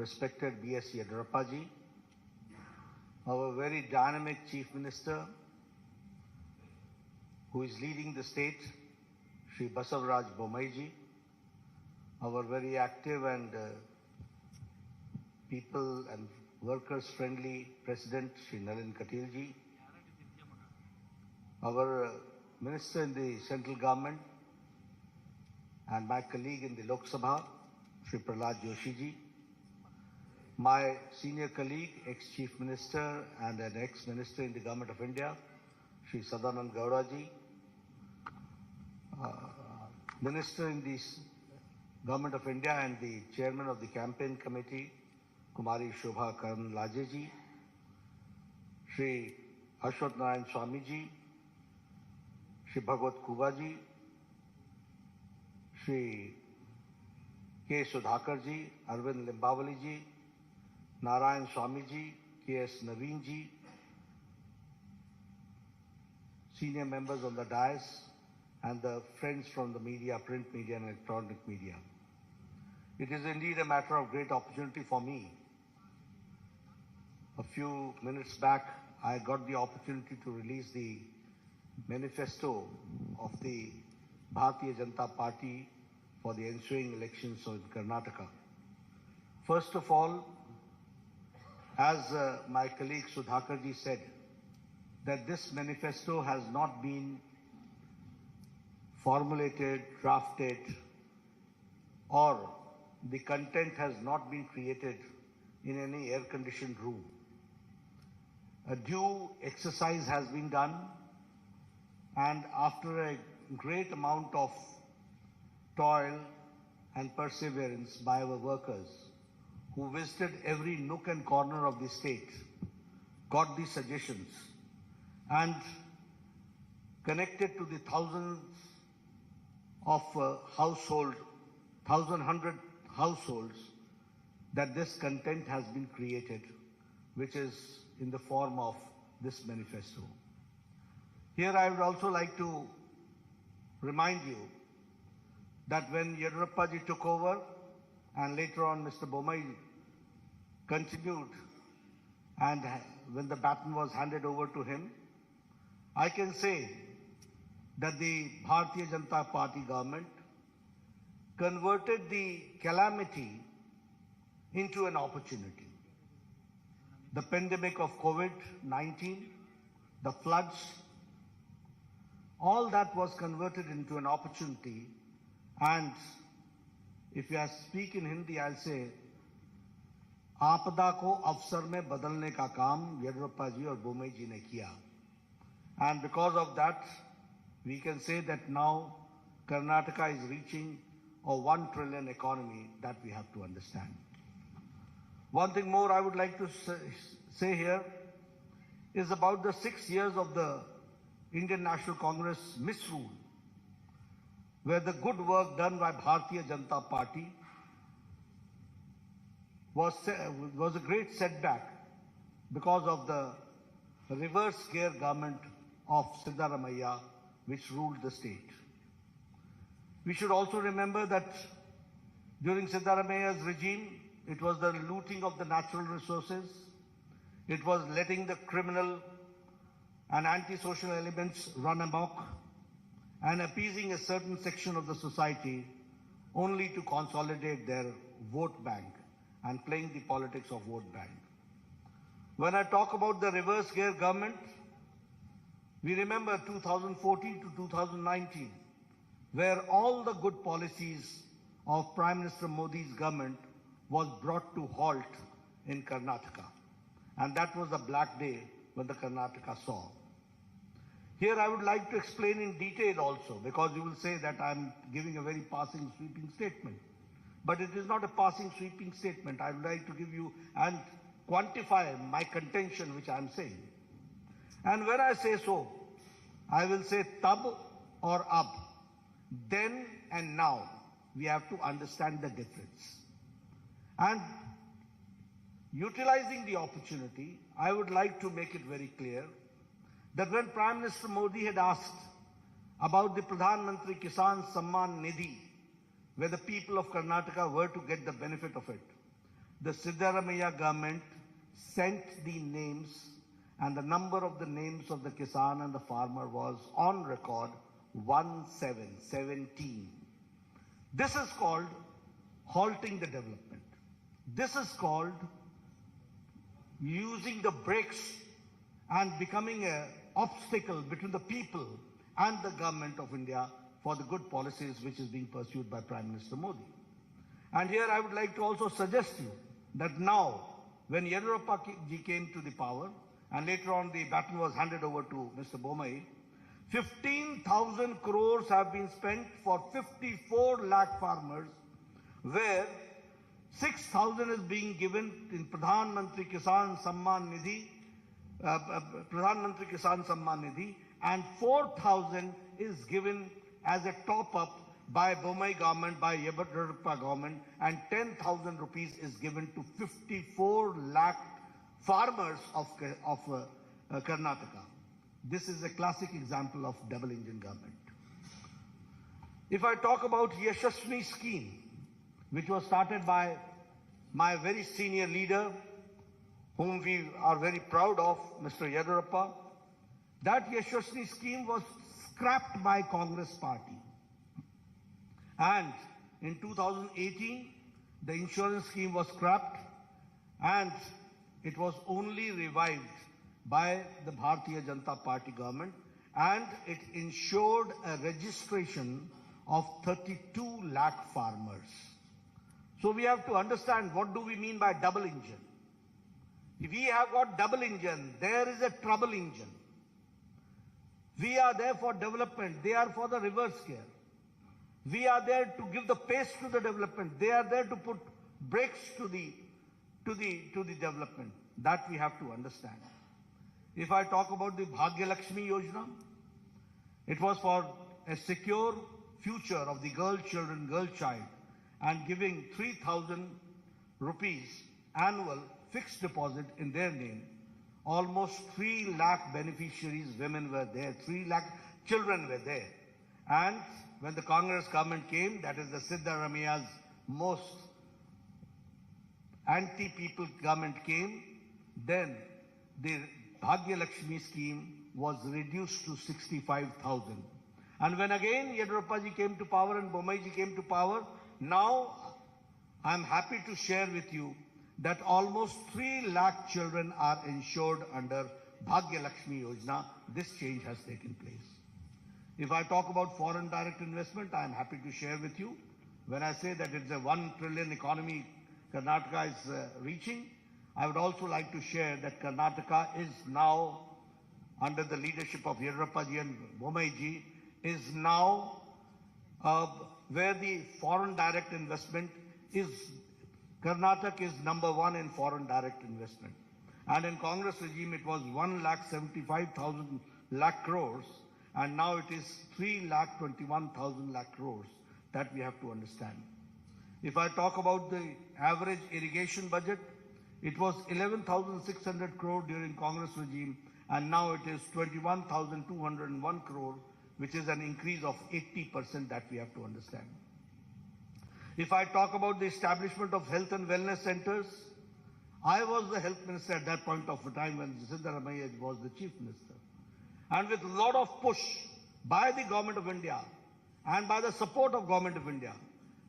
respected B.S. Yediyurappa-ji, our very dynamic Chief Minister who is leading the state, Shri Basavaraj Bommai-ji, our very active and people and workers friendly President Shri Nalin Katil-ji, our Minister in the central government, and my colleague in the Lok Sabha, Shri Prahlad Joshi-ji, my senior colleague, ex-Chief Minister and an ex-Minister in the Government of India, Shri Sadanand Gaura-ji, Minister in the Government of India and the Chairman of the Campaign Committee, Kumari Shobha Karanlaje-ji, Shri Ashwat Narayan Swami-ji, Shri Bhagwat Kuba-ji, Shri K. Sudhakar ji, Arvind Limbawali ji, Narayan Swami ji, K.S. Naveen ji, senior members on the dais, and the friends from the media, print media and electronic media. It is indeed a matter of great opportunity for me. A few minutes back, I got the opportunity to release the manifesto of the Bharatiya Janata Party for the ensuing elections in Karnataka. First of all, as my colleague Sudhakar ji said, that this manifesto has not been formulated, drafted, or the content has not been created in any air-conditioned room. A due exercise has been done, and after a great amount of toil and perseverance by our workers who visited every nook and corner of the state, got the suggestions and connected to the thousands of households that this content has been created, which is in the form of this manifesto. Here I would also like to remind you that when Yediyurappa-ji took over and later on Mr. Bommai continued and when the baton was handed over to him, I can say that the Bharatiya Janata Party government converted the calamity into an opportunity. The pandemic of COVID-19, the floods, all that was converted into an opportunity. And if I speak in Hindi, I'll say, आपदा को अवसर में बदलने का काम येडियुरप्पा जी और बोम्मई जी ने किया. And because of that, we can say that now Karnataka is reaching a 1 trillion economy that we have to understand. One thing more I would like to say here is about the 6 years of the Indian National Congress misrule, where the good work done by Bharatiya Janata Party was a great setback because of the reverse gear government of Siddaramaiah, which ruled the state. We should also remember that during Siddaramaiah's regime, it was the looting of the natural resources, it was letting the criminal and antisocial elements run amok, and appeasing a certain section of the society only to consolidate their vote bank and playing the politics of vote bank. When I talk about the reverse gear government, we remember 2014 to 2019, where all the good policies of Prime Minister Modi's government was brought to halt in Karnataka. And that was a black day when the Karnataka saw. Here I would like to explain in detail also, because you will say that I am giving a very passing sweeping statement. But it is not a passing sweeping statement. I would like to give you and quantify my contention which I am saying. And when I say so, I will say tab or ab. Then and now, we have to understand the difference. And utilizing the opportunity, I would like to make it very clear that when Prime Minister Modi had asked about the Pradhan Mantri Kisan Samman Nidhi, where the people of Karnataka were to get the benefit of it, the Siddaramaiah government sent the names, and the number of the names of the Kisan and the farmer was on record 1717. This is called halting the development. This is called using the brakes and becoming an obstacle between the people and the government of India for the good policies which is being pursued by Prime Minister Modi. And here I would like to also suggest you that now, when Yediyurappa ji came to the power, and later on the baton was handed over to Mr. Bommai, 15,000 crores have been spent for 54 lakh farmers, where 6,000 is being given in Pradhan Mantri Kisan Samman Nidhi, and 4,000 is given as a top-up by Bommai government, by Yediyurappa government, and 10,000 rupees is given to 54 lakh farmers of Karnataka. This is a classic example of double engine government. If I talk about Yashasvi scheme, which was started by my very senior leader, whom we are very proud of, Mr. Yediyurappa, that Yashasvi scheme was scrapped by Congress party. And in 2018, the insurance scheme was scrapped, and it was only revived by the Bharatiya Janata Party government, and it ensured a registration of 32 lakh farmers. So we have to understand, what do we mean by double engine? If we have got double engine, there is a trouble engine. We are there for development, they are for the reverse gear. We are there to give the pace to the development. They are there to put brakes to the development. That we have to understand. If I talk about the Bhagya Lakshmi Yojana, it was for a secure future of the girl child, and giving 3,000 rupees annual fixed deposit in their name. Almost 3 lakh beneficiaries, women were there, 3 lakh children were there. And when the Congress government came, that is the Siddaramaiah's most anti-people government came, then the Bhagya Lakshmi scheme was reduced to 65,000. And when again Yediyurappa came to power and Bommai came to power, now I'm happy to share with you that almost 3 lakh children are insured under Bhagya Lakshmi Yojana. This change has taken place. If I talk about foreign direct investment, I am happy to share with you. When I say that it's a 1 trillion economy Karnataka is reaching, I would also like to share that Karnataka is now, under the leadership of Yediyurappa ji and Bommai ji, is now where the foreign direct investment is, Karnataka is number 1 in foreign direct investment. And in Congress regime, it was 1,75,000 lakh crores, and now it is 3,21,000 lakh crores. That we have to understand. If I talk about the average irrigation budget, it was 11,600 crore during Congress regime, and now it is 21,201 crore, which is an increase of 80% that we have to understand. If I talk about the establishment of health and wellness centers, I was the health minister at that point of time when Siddaramaiah was the chief minister. And with a lot of push by the government of India and by the support of government of India,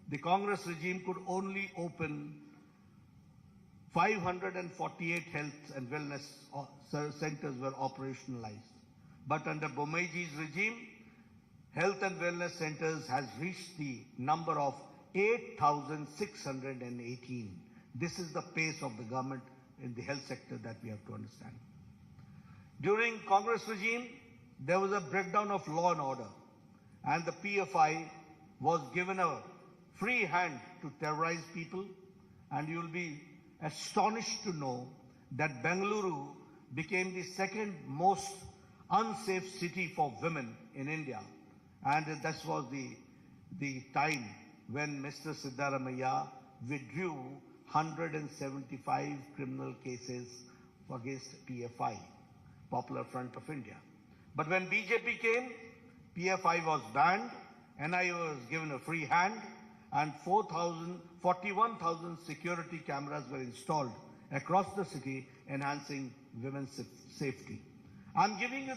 the Congress regime could only open 548 health and wellness centers were operationalized. But under Bommaiji's regime, health and wellness centers has reached the number of 8,618. This is the pace of the government in the health sector that we have to understand. During Congress regime, there was a breakdown of law and order, and the PFI was given a free hand to terrorize people, and you will be astonished to know that Bengaluru became the second most unsafe city for women in India. And that was the time when Mr. Siddaramaiah withdrew 175 criminal cases against PFI, Popular Front of India. But when BJP came, PFI was banned, NIA was given a free hand, and 41,000 security cameras were installed across the city, enhancing women's safety. I'm giving you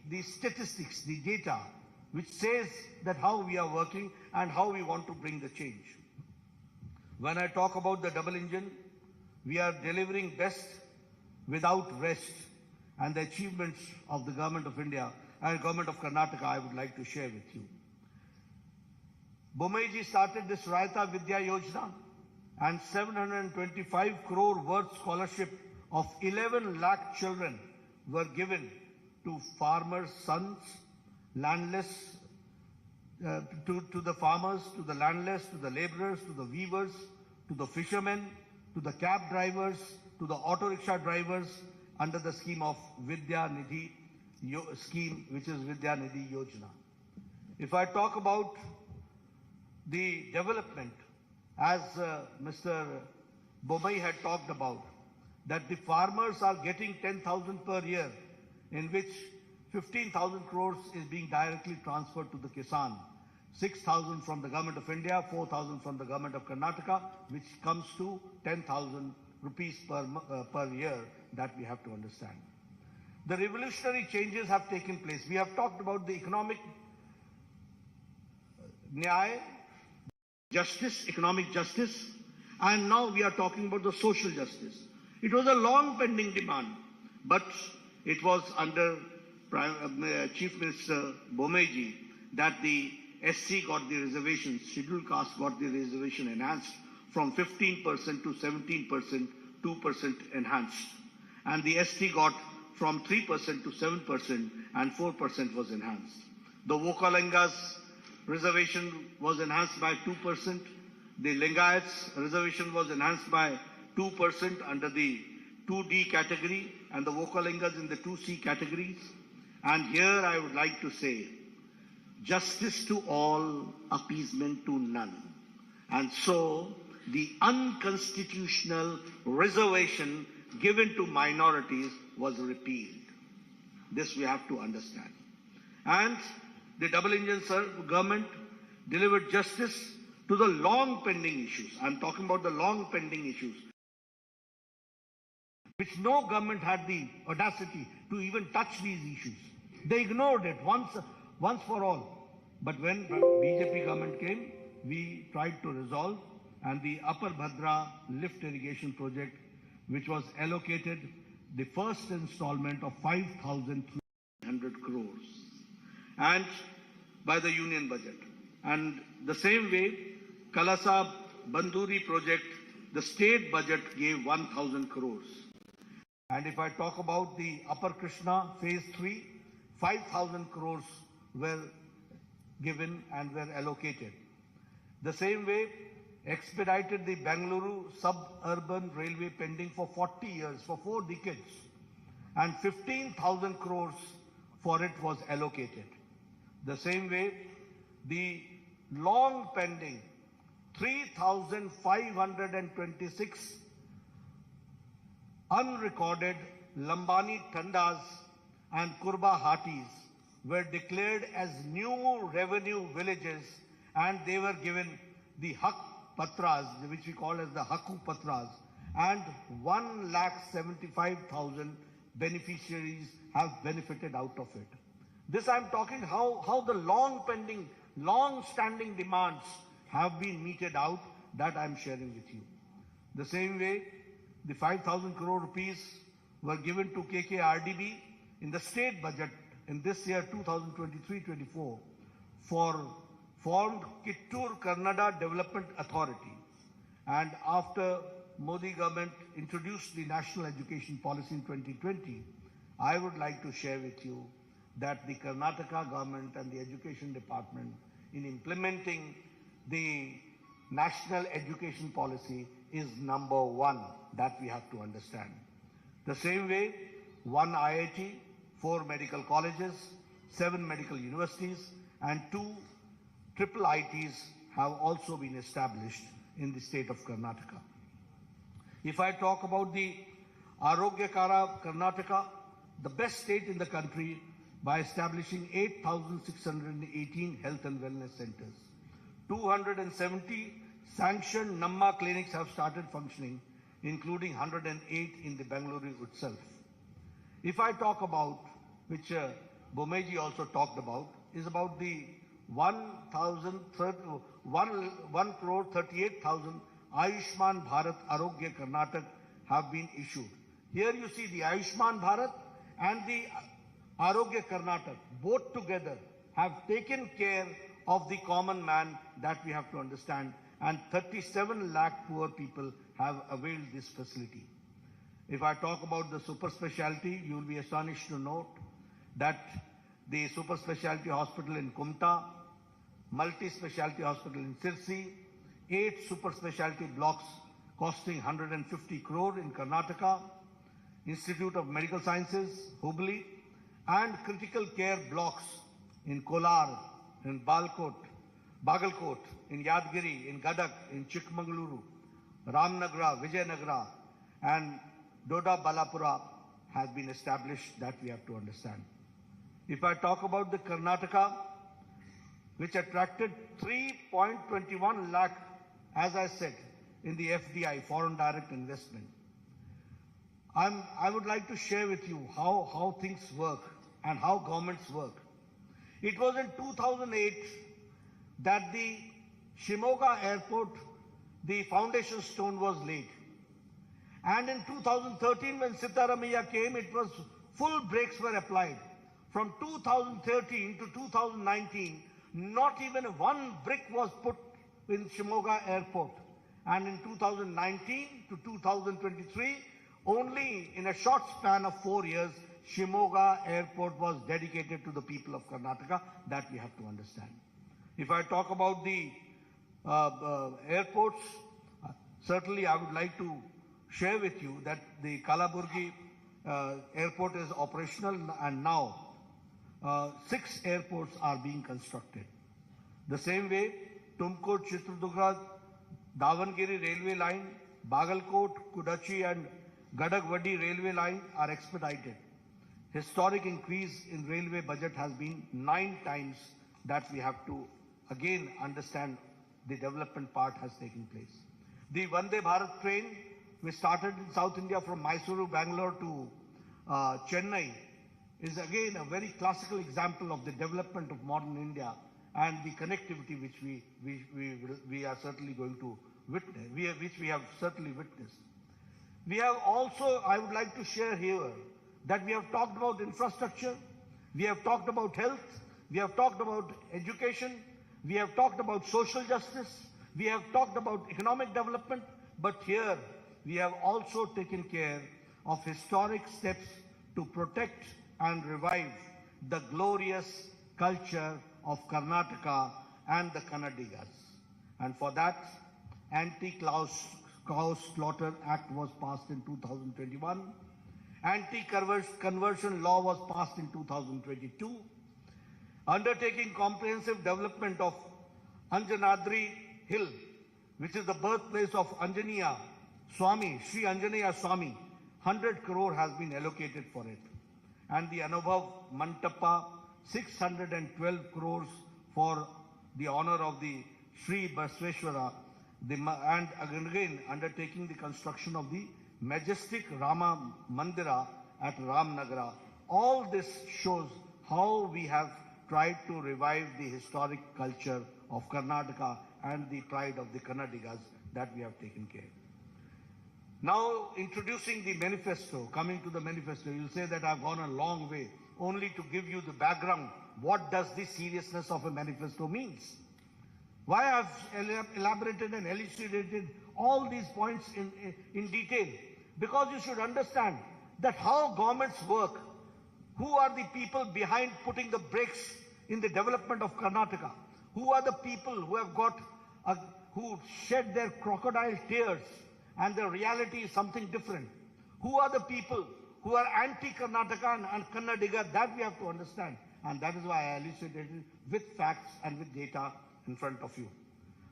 the statistics, the data, which says that how we are working and how we want to bring the change. When I talk about the double engine, we are delivering best without rest, and the achievements of the government of India and government of Karnataka I would like to share with you. Bommaiji started this Raita Vidya Yojana, and 725 crore worth scholarship of 11 lakh children were given to farmers' sons, landless, to the farmers, to the landless, to the laborers, to the weavers, to the fishermen, to the cab drivers, to the auto rickshaw drivers, under the scheme of Vidya Nidhi scheme, which is Vidya Nidhi Yojana. If I talk about the development, as Mr. Bommai had talked about, that the farmers are getting 10,000 per year, in which 15,000 crores is being directly transferred to the Kisan, 6,000 from the government of India, 4,000 from the government of Karnataka, which comes to 10,000 rupees per year, that we have to understand. The revolutionary changes have taken place. We have talked about the economic nyaya, justice, economic justice, and now we are talking about the social justice. It was a long pending demand, but it was under Chief Minister Bommaiji that the SC got the reservations, scheduled caste got the reservation enhanced from 15% to 17%, 2% enhanced. And the ST got from 3% to 7% and 4% was enhanced. The Vokalingas reservation was enhanced by 2%. The Lingayats reservation was enhanced by 2% under the 2D category, and the Vokalingas in the 2C categories. And here I would like to say, justice to all, appeasement to none. And so the unconstitutional reservation given to minorities was repealed. This we have to understand. And the double engine government delivered justice to the long pending issues. I'm talking about the long pending issues. which no government had the audacity to even touch these issues. They ignored it once for all. But when BJP government came, we tried to resolve, and the Upper Bhadra lift irrigation project, which was allocated the first installment of 5,300 crores and by the union budget. And the same way, Kalasa Banduri project, the state budget gave 1,000 crores. And if I talk about the Upper Krishna Phase 3, 5,000 crores were given and were allocated. The same way, expedited the Bengaluru suburban railway pending for 40 years, for 4 decades, and 15,000 crores for it was allocated. The same way, the long pending 3,526 unrecorded Lambani Tandas and Kurba Hatis were declared as new revenue villages, and they were given the Hak Patras, which we call as the Haku Patras, and 1,75,000 beneficiaries have benefited out of it. This I'm talking how the long pending, long standing demands have been meted out, that I'm sharing with you. The same way, the 5,000 crore rupees were given to KKRDB in the state budget in this year 2023-24 for formed Kittur Kannada Development Authority. And after Modi government introduced the national education policy in 2020, I would like to share with you that the Karnataka government and the education department, in implementing the national education policy, is number one. That we have to understand. The same way, 1 IIT, 4 medical colleges, 7 medical universities, and 2 triple ITs have also been established in the state of Karnataka. If I talk about the Arogyakara Karnataka, the best state in the country by establishing 8,618 health and wellness centers. 270 sanctioned Namma clinics have started functioning, including 108 in the Bengaluru itself. If I talk about, which Bomeji also talked about, is about the 1,38,000 Ayushman Bharat Arogya Karnataka have been issued. Here you see the Ayushman Bharat and the Arogya Karnataka, both together have taken care of the common man, that we have to understand, and 37 lakh poor people have availed this facility. If I talk about the super specialty, you will be astonished to note that the super specialty hospital in Kumta, multi-specialty hospital in Sirsi, 8 super specialty blocks costing 150 crore in Karnataka, Institute of Medical Sciences, Hubli, and critical care blocks in Kolar, in Bagalkot, in Yadgiri, in Gadak, in Chikmagaluru, Ramnagara, Vijayanagara, and Doda Balapura has been established, that we have to understand. If I talk about the Karnataka, which attracted 3.21 lakh, as I said, in the FDI, foreign direct investment. I would like to share with you how things work and how governments work. It was in 2008 that the Shimoga airport, the foundation stone was laid. And in 2013, when Sitaramaiah came, it was full brakes were applied. From 2013 to 2019, not even one brick was put in Shimoga airport. And in 2019 to 2023, only in a short span of 4 years, Shimoga airport was dedicated to the people of Karnataka. That we have to understand. If I talk about the airports, certainly I would like to share with you that the Kalaburgi airport is operational, and now 6 airports are being constructed. The same way, Tumkur, Chitradurga, Davangere railway line, Bagalkot, Kudachi and Gadag-Vadi railway line are expedited. Historic increase in railway budget has been 9 times. That we have to again understand the development part has taken place. The Vande Bharat train we started in South India from Mysuru, Bangalore to Chennai, is again a very classical example of the development of modern India and the connectivity which we are certainly going to witness, which we have certainly witnessed. We have also, I would like to share here, that we have talked about infrastructure, we have talked about health, we have talked about education, we have talked about social justice, we have talked about economic development, but here we have also taken care of historic steps to protect and revive the glorious culture of Karnataka and the Kannadigas. And for that, Anti-Cow Slaughter Act was passed in 2021. Anti-conversion law was passed in 2022. Undertaking comprehensive development of Anjanadri Hill, which is the birthplace of Anjaneya Swami, Sri Anjaneya Swami, 100 crore has been allocated for it. And the Anubhav Mantapa, 612 crores for the honor of the Sri Basveshwara, and again undertaking the construction of the majestic Rama Mandira at Ramnagara. All this shows how we have tried to revive the historic culture of Karnataka and the pride of the Kannadigas that we have taken care. Now introducing the manifesto, coming to the manifesto, you'll say that I've gone a long way only to give you the background. What does the seriousness of a manifesto means? Why I've elaborated and elucidated all these points in detail? Because you should understand that how governments work, who are the people behind putting the brakes in the development of Karnataka, who are the people who have who shed their crocodile tears and the reality is something different. Who are the people who are anti-Karnataka and Kannadiga? That we have to understand. And that is why I elucidated with facts and with data in front of you.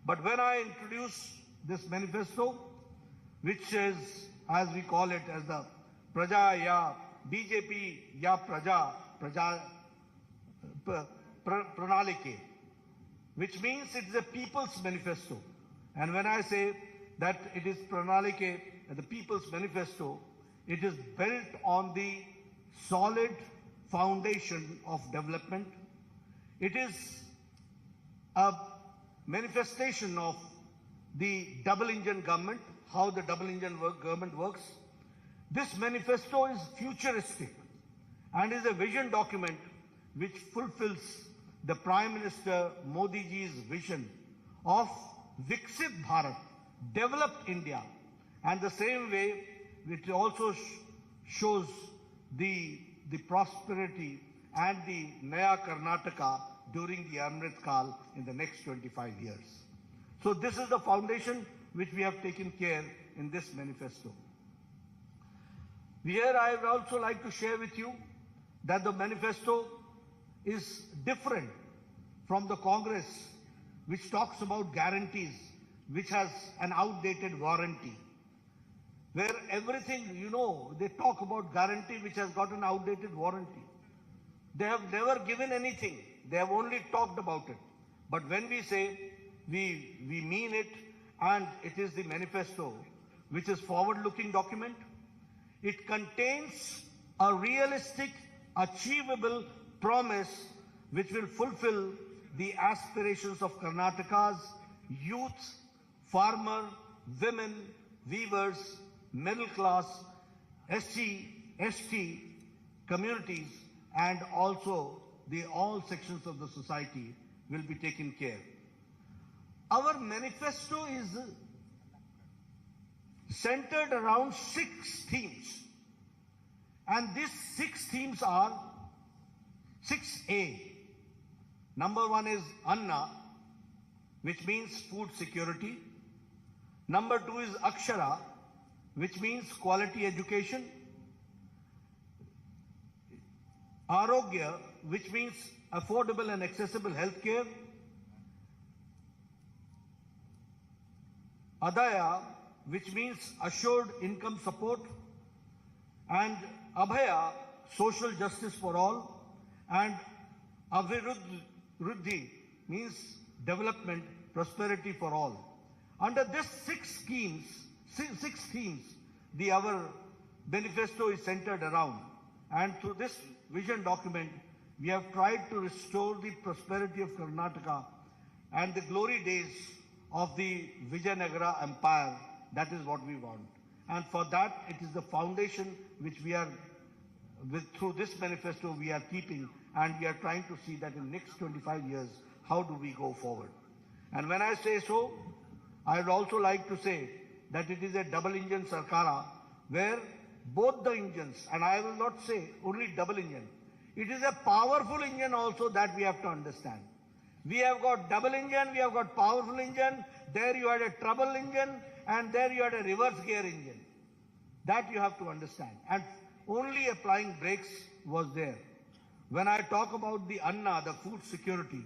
But when I introduce this manifesto, which is, as we call it, as the Praja Ya BJP Ya Praja Pranalike, which means it is a people's manifesto. And when I say that it is Pranalike, the people's manifesto, it is built on the solid foundation of development. It is a manifestation of the double engine government, how the double engine government works. This manifesto is futuristic and is a vision document which fulfills the Prime Minister Modi ji's vision of Viksit Bharat, developed India, and the same way it also shows the prosperity and the Naya Karnataka during the Amrit Kal in the next 25 years. So this is the foundation which we have taken care in this manifesto. Here I would also like to share with you that the manifesto is different from the Congress, which talks about guarantees, which has an outdated warranty. Where everything, they talk about guarantee which has got an outdated warranty. They have never given anything. They have only talked about it. But when we say we mean it, and it is the manifesto, which is forward-looking document, it contains a realistic, achievable promise which will fulfill the aspirations of Karnataka's youth, farmer, women, weavers, middle class, SC, ST communities, and also all sections of the society will be taken care. Our manifesto is centered around 6 themes. And these 6 themes are 6A. Number 1 is Anna, which means food security. Number 2 is Akshara, which means quality education. Arogya, which means affordable and accessible health care. Adaya, which means assured income support. And Abhaya, social justice for all. And Aviruddhi means development, prosperity for all. Under this 6 themes, our manifesto is centered around. And through this vision document, we have tried to restore the prosperity of Karnataka and the glory days of the Vijayanagara Empire. That is what we want. And for that, it is the foundation which we are, through this manifesto, we are keeping, and we are trying to see that in next 25 years, how do we go forward. And when I say so, I would also like to say that it is a double-engine Sarkara, where both the engines, and I will not say only double engine, it is a powerful engine also that we have to understand. We have got double engine, we have got powerful engine, there you had a trouble engine, and there you had a reverse gear engine. That you have to understand. And only applying brakes was there. When I talk about the Anna, the food security,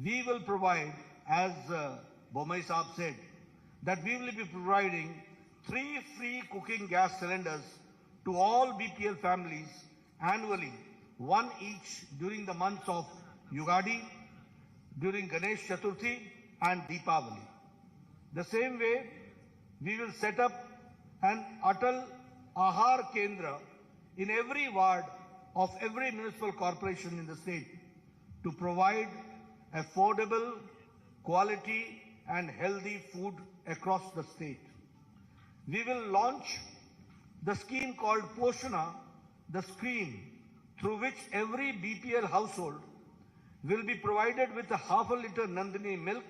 we will provide, as Bomai Saab said, that we will be providing 3 free cooking gas cylinders to all BPL families annually, 1 each during the months of Yugadi, during Ganesh Chaturthi and Deepavali. The same way, we will set up an Atal Ahar Kendra in every ward of every municipal corporation in the state to provide affordable, quality and healthy food across the state. We will launch the scheme called Poshana, the scheme through which every BPL household will be provided with a half a liter Nandini milk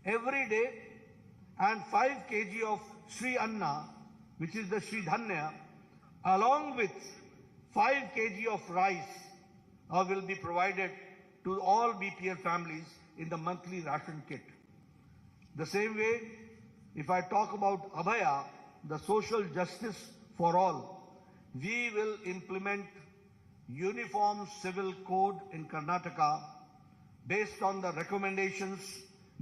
every day and 5 kg of Sri Anna, which is the Sri Dhanya, along with 5 kg of rice will be provided to all BPL families in the monthly ration kit. The same way, if I talk about Abhaya, the social justice for all, we will implement uniform civil code in Karnataka based on the recommendations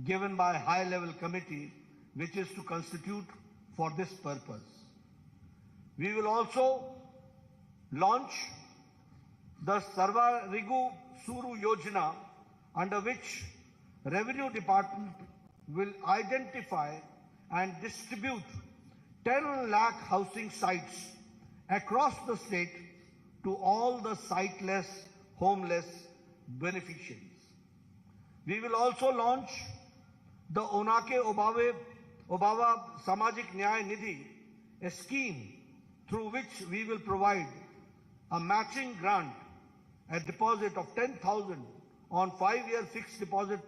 given by high level committee, which is to constitute for this purpose. We will also launch the Sarva Rigu Suru Yojana, under which Revenue Department will identify and distribute 10 lakh housing sites across the state to all the siteless, homeless beneficiaries. We will also launch the Onake Obava Samajik Nyaya Nidhi, a scheme through which we will provide a matching grant, a deposit of 10,000 on 5-year fixed deposit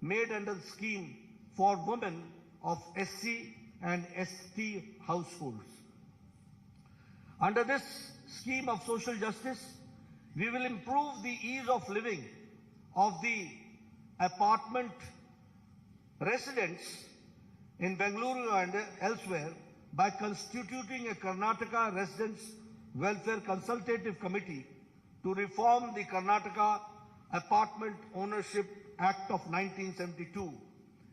made under the scheme for women of SC and ST households. Under this scheme of social justice, we will improve the ease of living of the apartment residents in Bengaluru and elsewhere by constituting a Karnataka Residents Welfare Consultative Committee to reform the Karnataka Apartment Ownership Act of 1972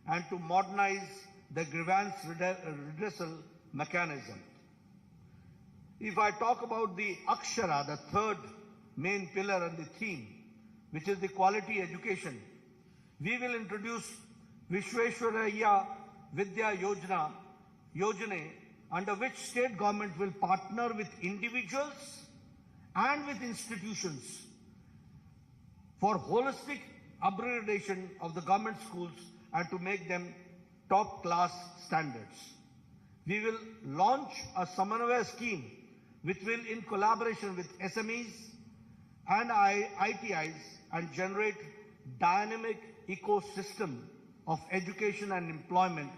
and to modernize the grievance redressal mechanism. If I talk about the Akshara, the third main pillar and the theme, which is the quality education, we will introduce Vishweshwaraya Vidya Yojana, under which state government will partner with individuals and with institutions for holistic upgradation of the government schools and to make them top class standards. We will launch a Samanvaya scheme which will, in collaboration with SMEs and ITIs, and generate dynamic ecosystem of education and employment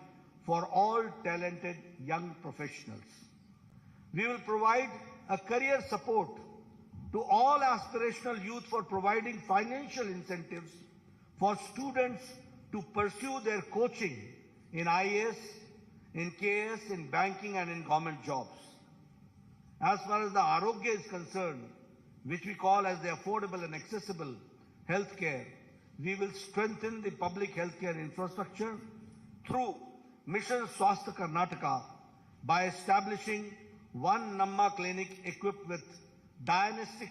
for all talented young professionals. We will provide a career support to all aspirational youth for providing financial incentives for students to pursue their coaching in IAS, in KS, in banking and in government jobs. As far as the Arogya is concerned, which we call as the affordable and accessible healthcare, we will strengthen the public healthcare infrastructure through Mission Swasthya Karnataka by establishing one Namma clinic equipped with diagnostic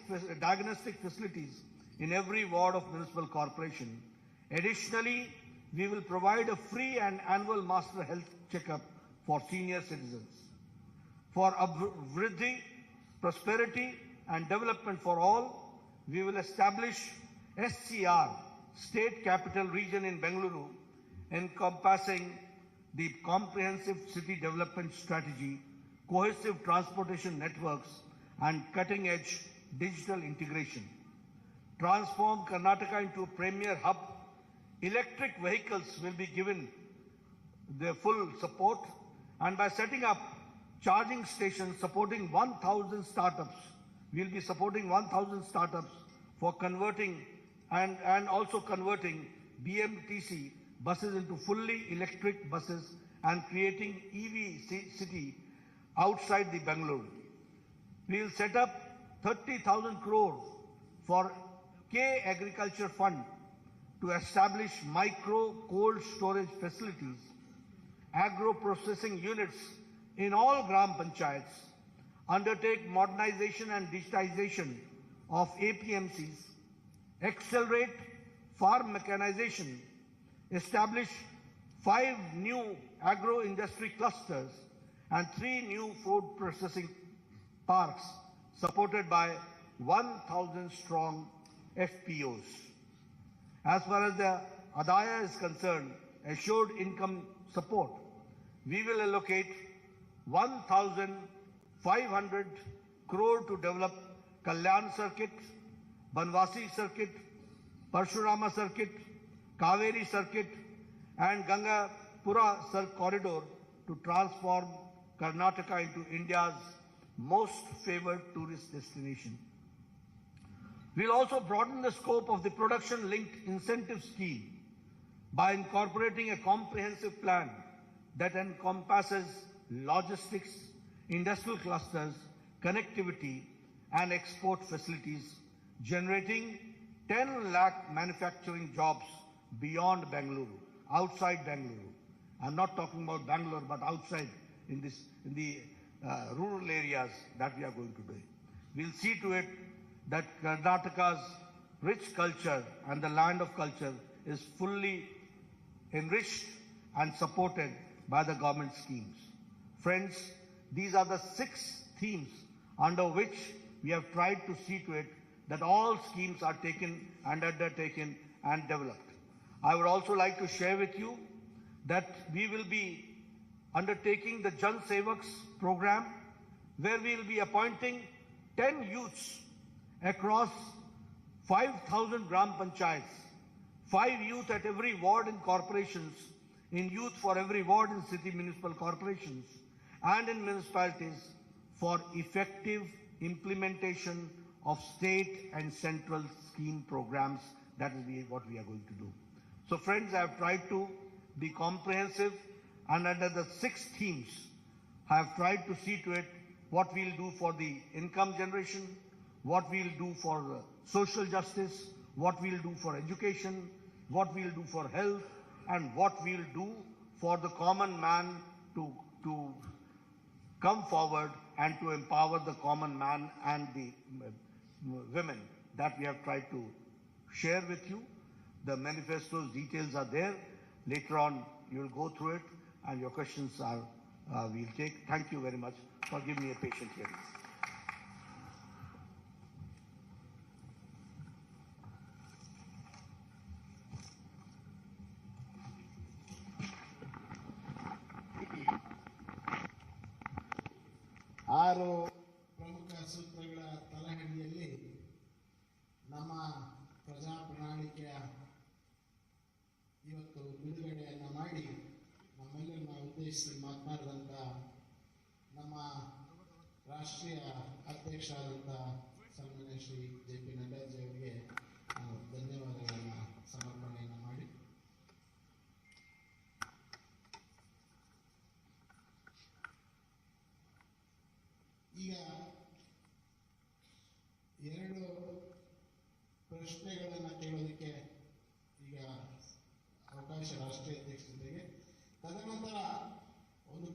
facilities in every ward of municipal corporation. Additionally, we will provide a free and annual master health checkup for senior citizens. for Vriddhi, prosperity and development for all, we will establish SCR, State Capital Region in Bengaluru, encompassing the comprehensive city development strategy, cohesive transportation networks, and cutting-edge digital integration. Transform Karnataka into a premier hub. Electric vehicles will be given their full support, and by setting up charging stations supporting 1,000 startups, we will be supporting 1,000 startups for converting and also converting BMTC buses into fully electric buses and creating EV city outside the Bangalore. We will set up 30,000 crore for K Agriculture Fund to establish micro cold storage facilities, agro processing units in all Gram Panchayats, undertake modernization and digitization of APMCs, accelerate farm mechanization, establish 5 new agro-industry clusters and 3 new food processing parks supported by 1,000 strong FPOs. As far as the Adaya is concerned, assured income support, we will allocate 1,500 crore to develop Kalyan Circuit, Banwasi Circuit, Parshurama Circuit, Kaveri Circuit and Gangapura corridor to transform Karnataka into India's most favored tourist destination. We will also broaden the scope of the production-linked incentive scheme by incorporating a comprehensive plan that encompasses logistics, industrial clusters, connectivity and export facilities, generating 10 lakh manufacturing jobs beyond Bengaluru, outside Bengaluru. I'm not talking about Bangalore, but outside in the rural areas that we are going to do. We'll see to it that Karnataka's rich culture and the land of culture is fully enriched and supported by the government schemes. Friends, these are the 6 themes under which we have tried to see to it that all schemes are taken and undertaken and developed. I would also like to share with you that we will be undertaking the Jan Sevaks program, where we will be appointing 10 youths across 5,000 Gram Panchayats, 5 youth at every ward in corporations, in youth for every ward in city municipal corporations, and in municipalities for effective implementation of state and central scheme programs. That is what we are going to do. So friends, I have tried to be comprehensive, and under the 6 themes, I have tried to see to it what we will do for the income generation, what we will do for social justice, what we will do for education, what we will do for health, and what we will do for the common man to come forward and to empower the common man and the women. That we have tried to share with you. The manifesto's details are there. Later on, you will go through it, and your questions we'll take. Thank you very much for giving me a patient hearing. ಆರು ಪ್ರಮುಖ ಸೂತ್ರಗಳ ತಲಹದಿಯಲ್ಲಿ ನಮ್ಮ ಪ್ರಜಾ ಪ್ರಣಾಳಿಕೆಯ ಇವತ್ತು ಬಿಡುಗಡೆಯನ್ನು ಮಾಡಿ ನಮ್ಮೆಲ್ಲರನ್ನ ಉದ್ದೇಶಿಸಿ ಮಾತನಾಡಿದಂಥ ನಮ್ಮ ರಾಷ್ಟ್ರೀಯ ಅಧ್ಯಕ್ಷರಾದಂಥ ಸನ್ಮಾನ್ಯ ಶ್ರೀ JP ನಡ್ಡಾಜಿ ಅವರಿಗೆ ನಾನು ಧನ್ಯವಾದಗಳನ್ನು ಸಮರ್ಪಣೆಯನ್ನು ಮಾಡಿ ಈಗ 2 ಪ್ರಶ್ನೆಗಳನ್ನು ಕೇಳೋದಕ್ಕೆ ಈಗ ಅವಕಾಶ ರಾಷ್ಟ್ರೀಯ ಅಧ್ಯಕ್ಷತೆಗೆ, ತದನಂತರ ಒಂದು